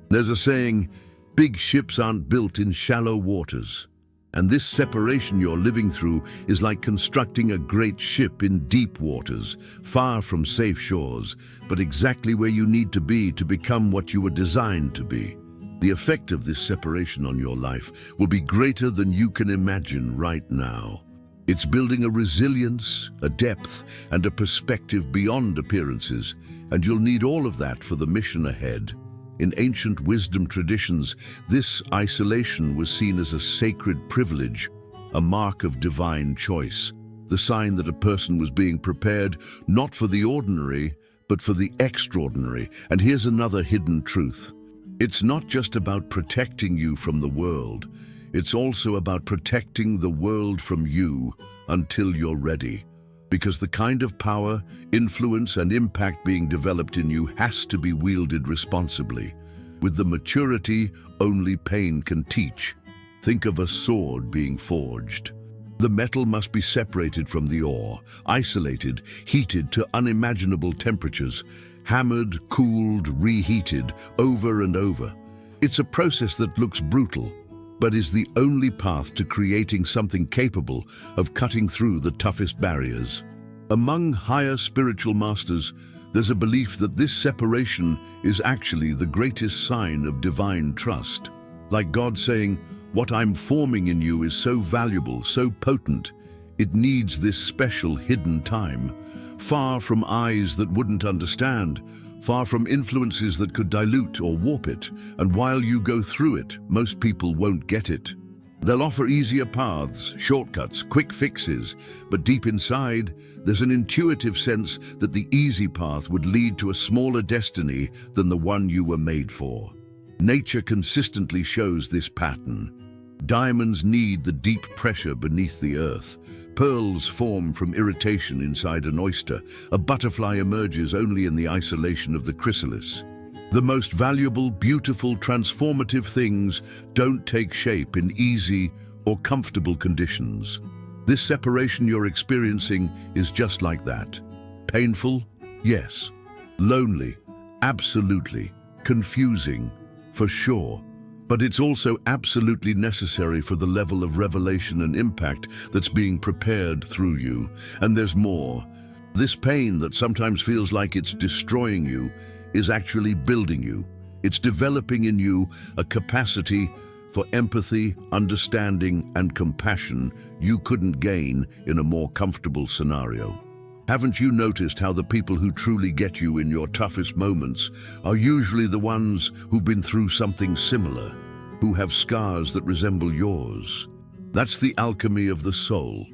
There's a saying, big ships aren't built in shallow waters. And this separation you're living through is like constructing a great ship in deep waters, far from safe shores, but exactly where you need to be to become what you were designed to be. The effect of this separation on your life will be greater than you can imagine right now. It's building a resilience, a depth, and a perspective beyond appearances, and you'll need all of that for the mission ahead. In ancient wisdom traditions, this isolation was seen as a sacred privilege, a mark of divine choice, the sign that a person was being prepared not for the ordinary, but for the extraordinary. And here's another hidden truth. It's not just about protecting you from the world. It's also about protecting the world from you until you're ready. Because the kind of power, influence, and impact being developed in you has to be wielded responsibly, with the maturity only pain can teach. Think of a sword being forged. The metal must be separated from the ore, isolated, heated to unimaginable temperatures, hammered, cooled, reheated, over and over. It's a process that looks brutal, but is the only path to creating something capable of cutting through the toughest barriers. Among higher spiritual masters, there's a belief that this separation is actually the greatest sign of divine trust. Like God saying, "What I'm forming in you is so valuable, so potent, it needs this special hidden time, far from eyes that wouldn't understand, far from influences that could dilute or warp it, and while you go through it, most people won't get it. They'll offer easier paths, shortcuts, quick fixes, but deep inside, there's an intuitive sense that the easy path would lead to a smaller destiny than the one you were made for. Nature consistently shows this pattern. Diamonds need the deep pressure beneath the earth. Pearls form from irritation inside an oyster. A butterfly emerges only in the isolation of the chrysalis. The most valuable, beautiful, transformative things don't take shape in easy or comfortable conditions. This separation you're experiencing is just like that. Painful? Yes. Lonely? Absolutely. Confusing, for sure. But it's also absolutely necessary for the level of revelation and impact that's being prepared through you. And there's more. This pain that sometimes feels like it's destroying you is actually building you. It's developing in you a capacity for empathy, understanding, and compassion you couldn't gain in a more comfortable scenario. Haven't you noticed how the people who truly get you in your toughest moments are usually the ones who've been through something similar, who have scars that resemble yours? That's the alchemy of the soul,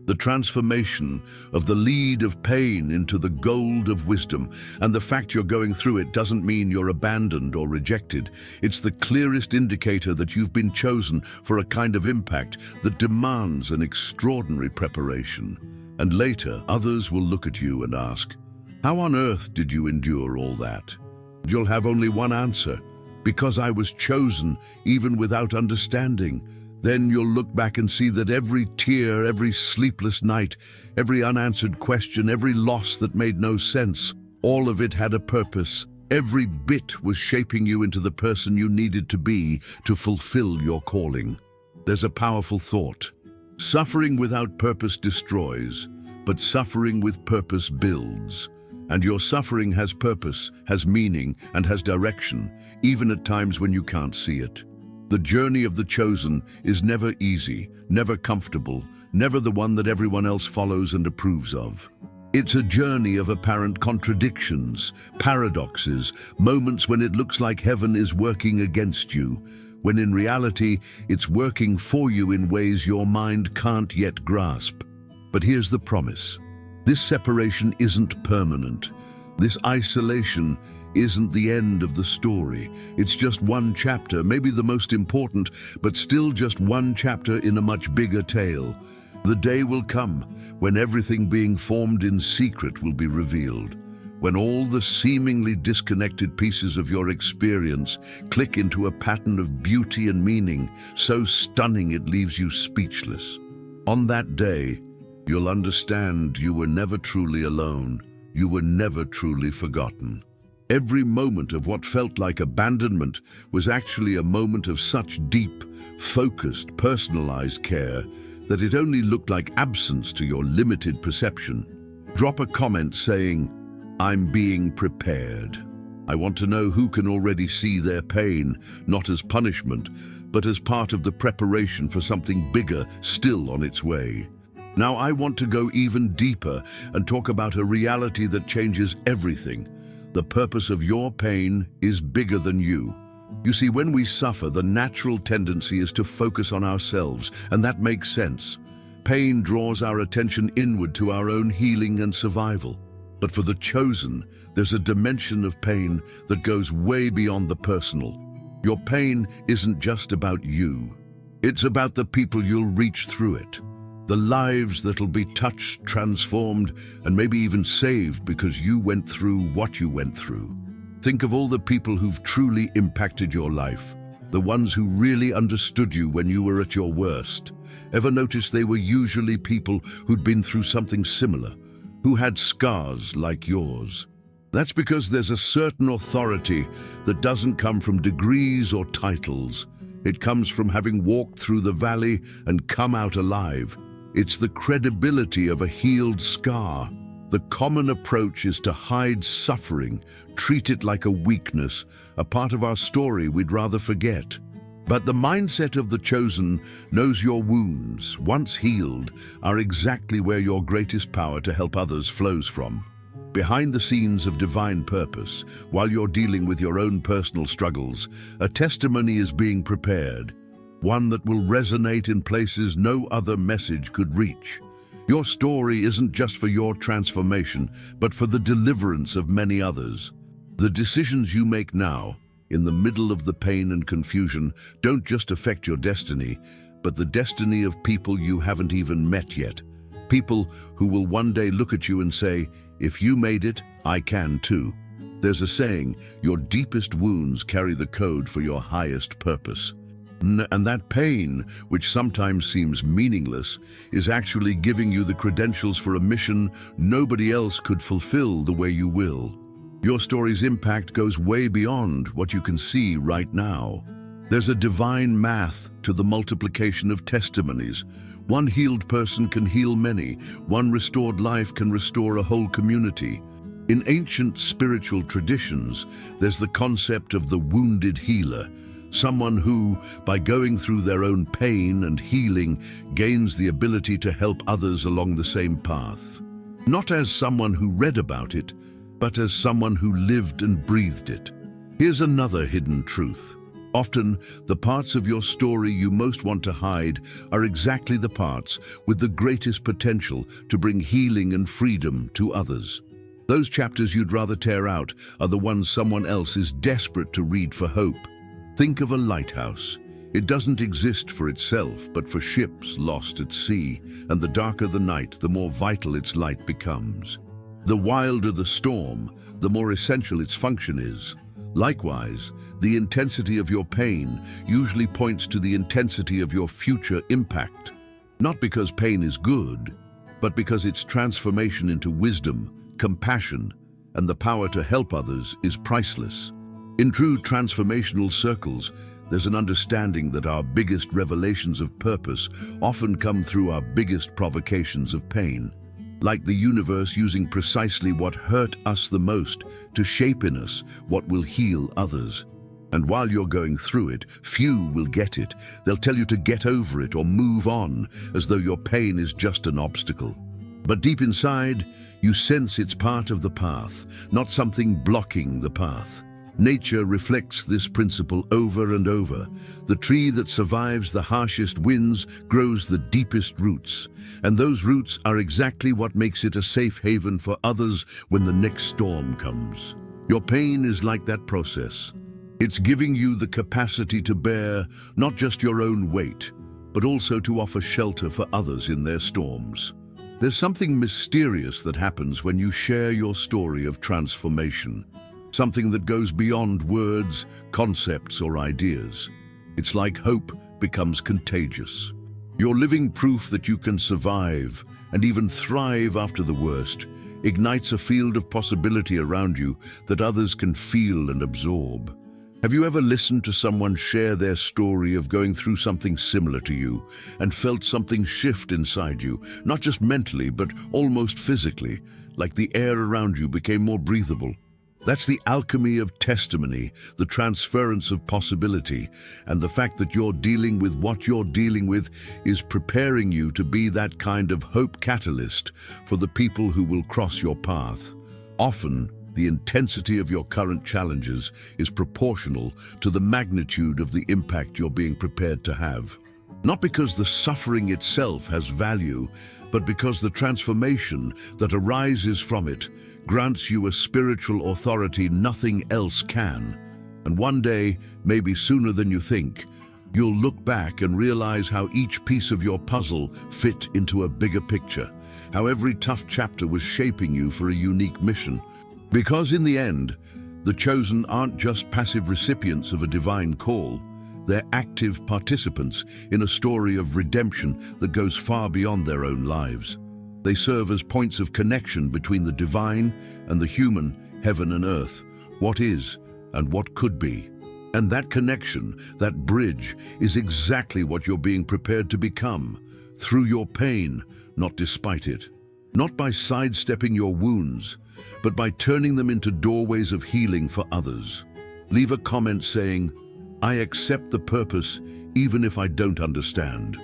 the transformation of the lead of pain into the gold of wisdom. And the fact you're going through it doesn't mean you're abandoned or rejected. It's the clearest indicator that you've been chosen for a kind of impact that demands an extraordinary preparation. And later, others will look at you and ask, "How on earth did you endure all that?" And you'll have only one answer: "Because I was chosen, even without understanding." Then you'll look back and see that every tear, every sleepless night, every unanswered question, every loss that made no sense, all of it had a purpose. Every bit was shaping you into the person you needed to be to fulfill your calling. There's a powerful thought. Suffering without purpose destroys, but suffering with purpose builds. And your suffering has purpose, has meaning, and has direction, even at times when you can't see it. The journey of the chosen is never easy, never comfortable, never the one that everyone else follows and approves of. It's a journey of apparent contradictions, paradoxes, moments when it looks like heaven is working against you, when in reality it's working for you in ways your mind can't yet grasp. But here's the promise. This separation isn't permanent. This isolation isn't the end of the story. It's just one chapter, maybe the most important, but still just one chapter in a much bigger tale. The day will come when everything being formed in secret will be revealed, when all the seemingly disconnected pieces of your experience click into a pattern of beauty and meaning so stunning it leaves you speechless. On that day, you'll understand you were never truly alone. You were never truly forgotten. Every moment of what felt like abandonment was actually a moment of such deep, focused, personalized care that it only looked like absence to your limited perception. Drop a comment saying, "I'm being prepared." I want to know who can already see their pain, not as punishment, but as part of the preparation for something bigger still on its way. Now I want to go even deeper and talk about a reality that changes everything. The purpose of your pain is bigger than you. You see, when we suffer, the natural tendency is to focus on ourselves, and that makes sense. Pain draws our attention inward to our own healing and survival. But for the chosen, there's a dimension of pain that goes way beyond the personal. Your pain isn't just about you. It's about the people you'll reach through it. The lives that'll be touched, transformed, and maybe even saved because you went through what you went through. Think of all the people who've truly impacted your life, the ones who really understood you when you were at your worst. Ever notice they were usually people who'd been through something similar, who had scars like yours? That's because there's a certain authority that doesn't come from degrees or titles. It comes from having walked through the valley and come out alive. It's the credibility of a healed scar. The common approach is to hide suffering, treat it like a weakness, a part of our story we'd rather forget. But the mindset of the chosen knows your wounds, once healed, are exactly where your greatest power to help others flows from. Behind the scenes of divine purpose, while you're dealing with your own personal struggles, a testimony is being prepared. One that will resonate in places no other message could reach. Your story isn't just for your transformation, but for the deliverance of many others. The decisions you make now, in the middle of the pain and confusion, don't just affect your destiny, but the destiny of people you haven't even met yet. People who will one day look at you and say, "If you made it, I can too." There's a saying, your deepest wounds carry the code for your highest purpose. And that pain, which sometimes seems meaningless, is actually giving you the credentials for a mission nobody else could fulfill the way you will. Your story's impact goes way beyond what you can see right now. There's a divine math to the multiplication of testimonies. One healed person can heal many. One restored life can restore a whole community. In ancient spiritual traditions, there's the concept of the wounded healer, someone who, by going through their own pain and healing, gains the ability to help others along the same path. Not as someone who read about it, but as someone who lived and breathed it. Here's another hidden truth. Often, the parts of your story you most want to hide are exactly the parts with the greatest potential to bring healing and freedom to others. Those chapters you'd rather tear out are the ones someone else is desperate to read for hope. Think of a lighthouse. It doesn't exist for itself, but for ships lost at sea, and the darker the night, the more vital its light becomes. The wilder the storm, the more essential its function is. Likewise, the intensity of your pain usually points to the intensity of your future impact. Not because pain is good, but because its transformation into wisdom, compassion, and the power to help others is priceless. In true transformational circles, there's an understanding that our biggest revelations of purpose often come through our biggest provocations of pain. Like the universe using precisely what hurt us the most to shape in us what will heal others. And while you're going through it, few will get it. They'll tell you to get over it or move on, as though your pain is just an obstacle. But deep inside, you sense it's part of the path, not something blocking the path. Nature reflects this principle over and over. The tree that survives the harshest winds grows the deepest roots, and those roots are exactly what makes it a safe haven for others when the next storm comes. Your pain is like that process. It's giving you the capacity to bear not just your own weight, but also to offer shelter for others in their storms. There's something mysterious that happens when you share your story of transformation. Something that goes beyond words, concepts, or ideas. It's like hope becomes contagious. You're living proof that you can survive and even thrive after the worst, ignites a field of possibility around you that others can feel and absorb. Have you ever listened to someone share their story of going through something similar to you and felt something shift inside you, not just mentally, but almost physically, like the air around you became more breathable? That's the alchemy of testimony, the transference of possibility, and the fact that you're dealing with what you're dealing with is preparing you to be that kind of hope catalyst for the people who will cross your path. Often, the intensity of your current challenges is proportional to the magnitude of the impact you're being prepared to have. Not because the suffering itself has value, but because the transformation that arises from it grants you a spiritual authority nothing else can. And one day, maybe sooner than you think, you'll look back and realize how each piece of your puzzle fit into a bigger picture, how every tough chapter was shaping you for a unique mission. Because in the end, the chosen aren't just passive recipients of a divine call. They're active participants in a story of redemption that goes far beyond their own lives. They serve as points of connection between the divine and the human, heaven and earth, what is and what could be. And that connection, that bridge, is exactly what you're being prepared to become, through your pain, not despite it. Not by sidestepping your wounds, but by turning them into doorways of healing for others. Leave a comment saying, "I accept the purpose even if I don't understand."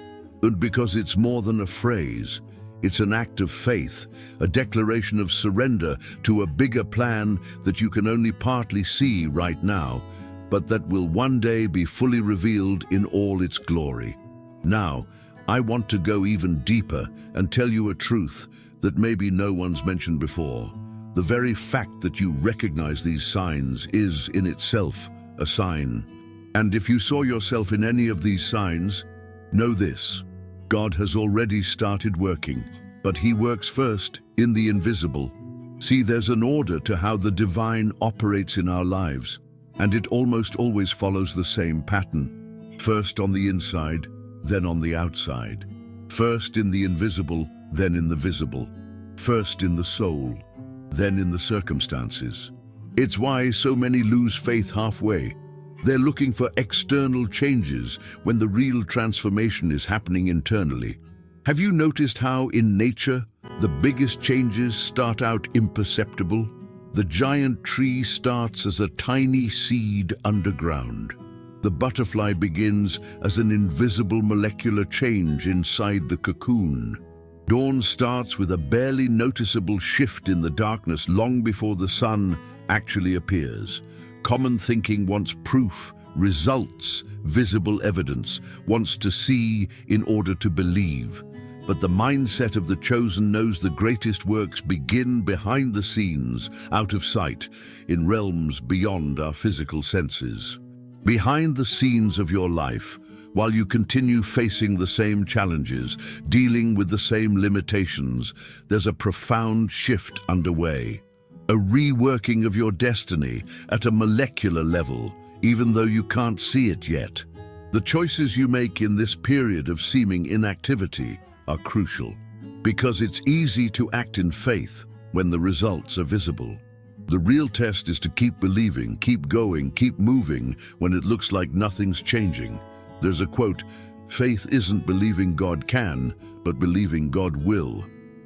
And because it's more than a phrase, it's an act of faith, a declaration of surrender to a bigger plan that you can only partly see right now, but that will one day be fully revealed in all its glory. Now, I want to go even deeper and tell you a truth that maybe no one's mentioned before. The very fact that you recognize these signs is, in itself, a sign. And if you saw yourself in any of these signs, know this: God has already started working, but He works first in the invisible. See, there's an order to how the divine operates in our lives, and it almost always follows the same pattern. First on the inside, then on the outside. First in the invisible, then in the visible. First in the soul, then in the circumstances. It's why so many lose faith halfway. They're looking for external changes when the real transformation is happening internally. Have you noticed how, in nature, the biggest changes start out imperceptible? The giant tree starts as a tiny seed underground. The butterfly begins as an invisible molecular change inside the cocoon. Dawn starts with a barely noticeable shift in the darkness long before the sun actually appears. Common thinking wants proof, results, visible evidence, wants to see in order to believe. But the mindset of the chosen knows the greatest works begin behind the scenes, out of sight, in realms beyond our physical senses. Behind the scenes of your life, while you continue facing the same challenges, dealing with the same limitations, there's a profound shift underway. A reworking of your destiny at a molecular level, even though you can't see it yet. The choices you make in this period of seeming inactivity are crucial, because it's easy to act in faith when the results are visible. The real test is to keep believing, keep going, keep moving when it looks like nothing's changing. There's a quote, "Faith isn't believing God can, but believing God will."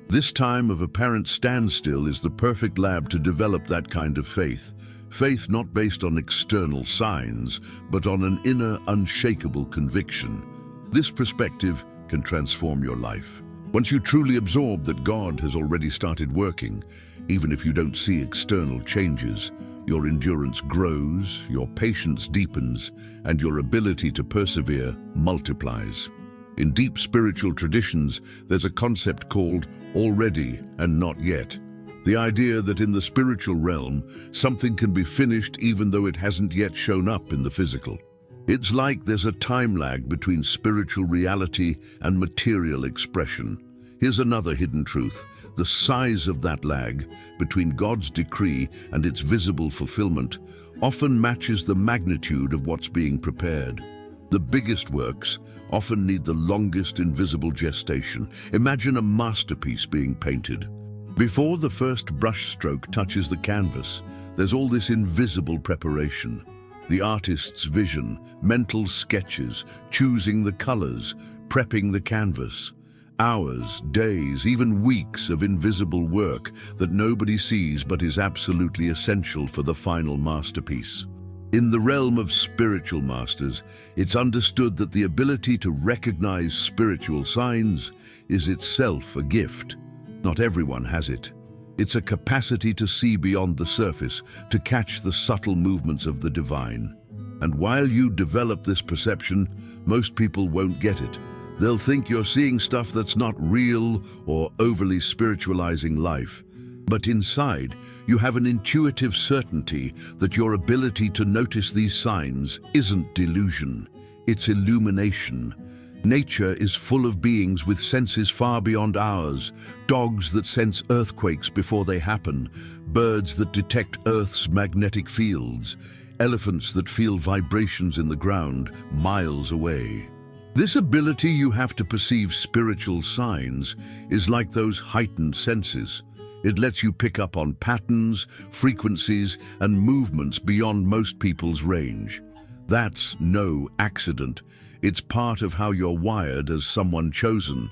This time of apparent standstill is the perfect lab to develop that kind of faith. Faith not based on external signs, but on an inner, unshakable conviction. This perspective can transform your life. Once you truly absorb that God has already started working, even if you don't see external changes, your endurance grows, your patience deepens, and your ability to persevere multiplies. In deep spiritual traditions, there's a concept called already and not yet. The idea that in the spiritual realm, something can be finished even though it hasn't yet shown up in the physical. It's like there's a time lag between spiritual reality and material expression. Here's another hidden truth. The size of that lag between God's decree and its visible fulfillment often matches the magnitude of what's being prepared. The biggest works often need the longest invisible gestation. Imagine a masterpiece being painted. Before the first brushstroke touches the canvas, there's all this invisible preparation. The artist's vision, mental sketches, choosing the colors, prepping the canvas. Hours, days, even weeks of invisible work that nobody sees but is absolutely essential for the final masterpiece. In the realm of spiritual masters, it's understood that the ability to recognize spiritual signs is itself a gift. Not everyone has it. It's a capacity to see beyond the surface, to catch the subtle movements of the divine. And while you develop this perception, most people won't get it. They'll think you're seeing stuff that's not real or overly spiritualizing life. But inside, you have an intuitive certainty that your ability to notice these signs isn't delusion, it's illumination. Nature is full of beings with senses far beyond ours. Dogs that sense earthquakes before they happen, birds that detect Earth's magnetic fields, elephants that feel vibrations in the ground miles away. This ability you have to perceive spiritual signs is like those heightened senses. It lets you pick up on patterns, frequencies, and movements beyond most people's range. That's no accident. It's part of how you're wired as someone chosen.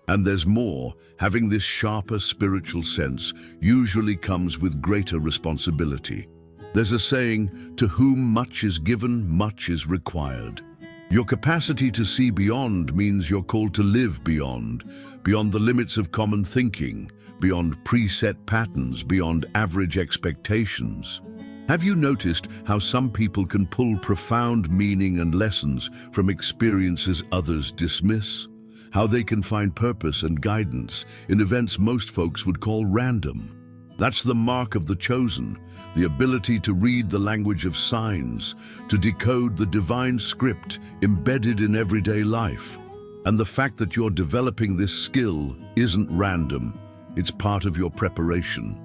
And there's more. Having this sharper spiritual sense usually comes with greater responsibility. There's a saying, "To whom much is given, much is required." Your capacity to see beyond means you're called to live beyond the limits of common thinking, beyond preset patterns, beyond average expectations. Have you noticed how some people can pull profound meaning and lessons from experiences others dismiss? How they can find purpose and guidance in events most folks would call random? That's the mark of the chosen, the ability to read the language of signs, to decode the divine script embedded in everyday life. And the fact that you're developing this skill isn't random, it's part of your preparation.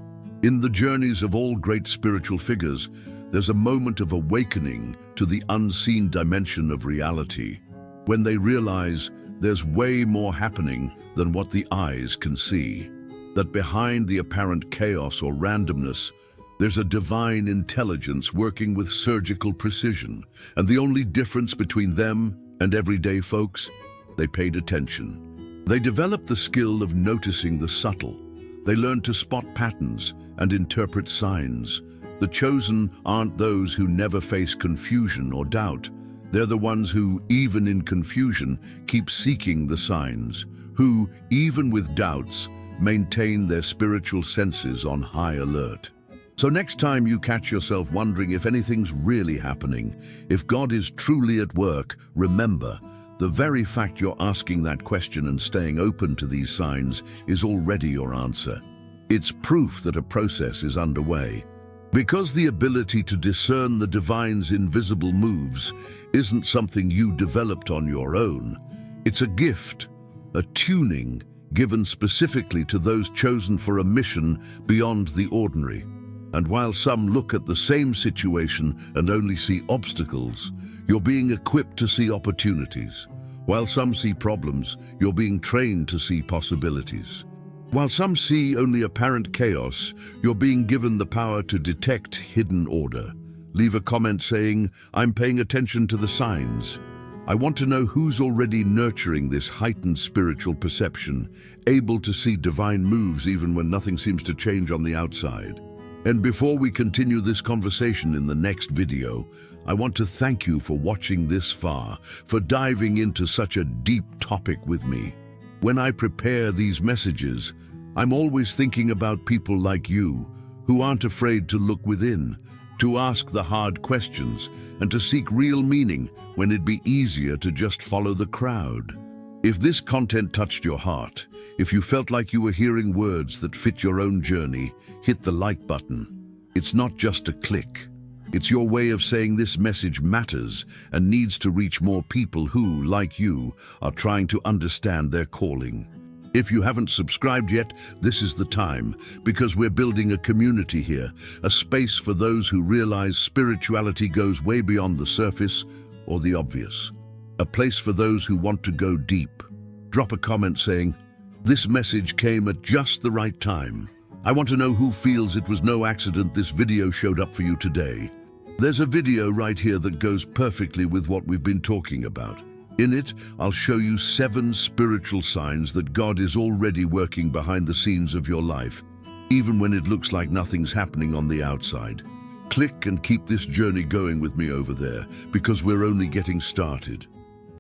In the journeys of all great spiritual figures, there's a moment of awakening to the unseen dimension of reality, when they realize there's way more happening than what the eyes can see. That behind the apparent chaos or randomness, There's a divine intelligence working with surgical precision, and the only difference between them and everyday folks, they paid attention. They developed the skill of noticing the subtle. They learned to spot patterns and interpret signs. The chosen aren't those who never face confusion or doubt. They're the ones who, even in confusion, keep seeking the signs, who, even with doubts, maintain their spiritual senses on high alert. So next time you catch yourself wondering if anything's really happening, if God is truly at work, remember, the very fact you're asking that question and staying open to these signs is already your answer. It's proof that a process is underway. Because the ability to discern the divine's invisible moves isn't something you developed on your own. It's a gift, a tuning given specifically to those chosen for a mission beyond the ordinary. And while some look at the same situation and only see obstacles, you're being equipped to see opportunities. While some see problems, you're being trained to see possibilities. While some see only apparent chaos, you're being given the power to detect hidden order. Leave a comment saying, "I'm paying attention to the signs." I want to know who's already nurturing this heightened spiritual perception, able to see divine moves even when nothing seems to change on the outside. And before we continue this conversation in the next video, I want to thank you for watching this far, for diving into such a deep topic with me. When I prepare these messages, I'm always thinking about people like you, who aren't afraid to look within, to ask the hard questions, and to seek real meaning when it'd be easier to just follow the crowd. If this content touched your heart, if you felt like you were hearing words that fit your own journey, hit the like button. It's not just a click. It's your way of saying this message matters and needs to reach more people who, like you, are trying to understand their calling. If you haven't subscribed yet, this is the time, because we're building a community here, a space for those who realize spirituality goes way beyond the surface or the obvious. A place for those who want to go deep. Drop a comment saying, "This message came at just the right time." I want to know who feels it was no accident this video showed up for you today. There's a video right here that goes perfectly with what we've been talking about. In it, I'll show you 7 spiritual signs that God is already working behind the scenes of your life, even when it looks like nothing's happening on the outside. Click and keep this journey going with me over there, because we're only getting started.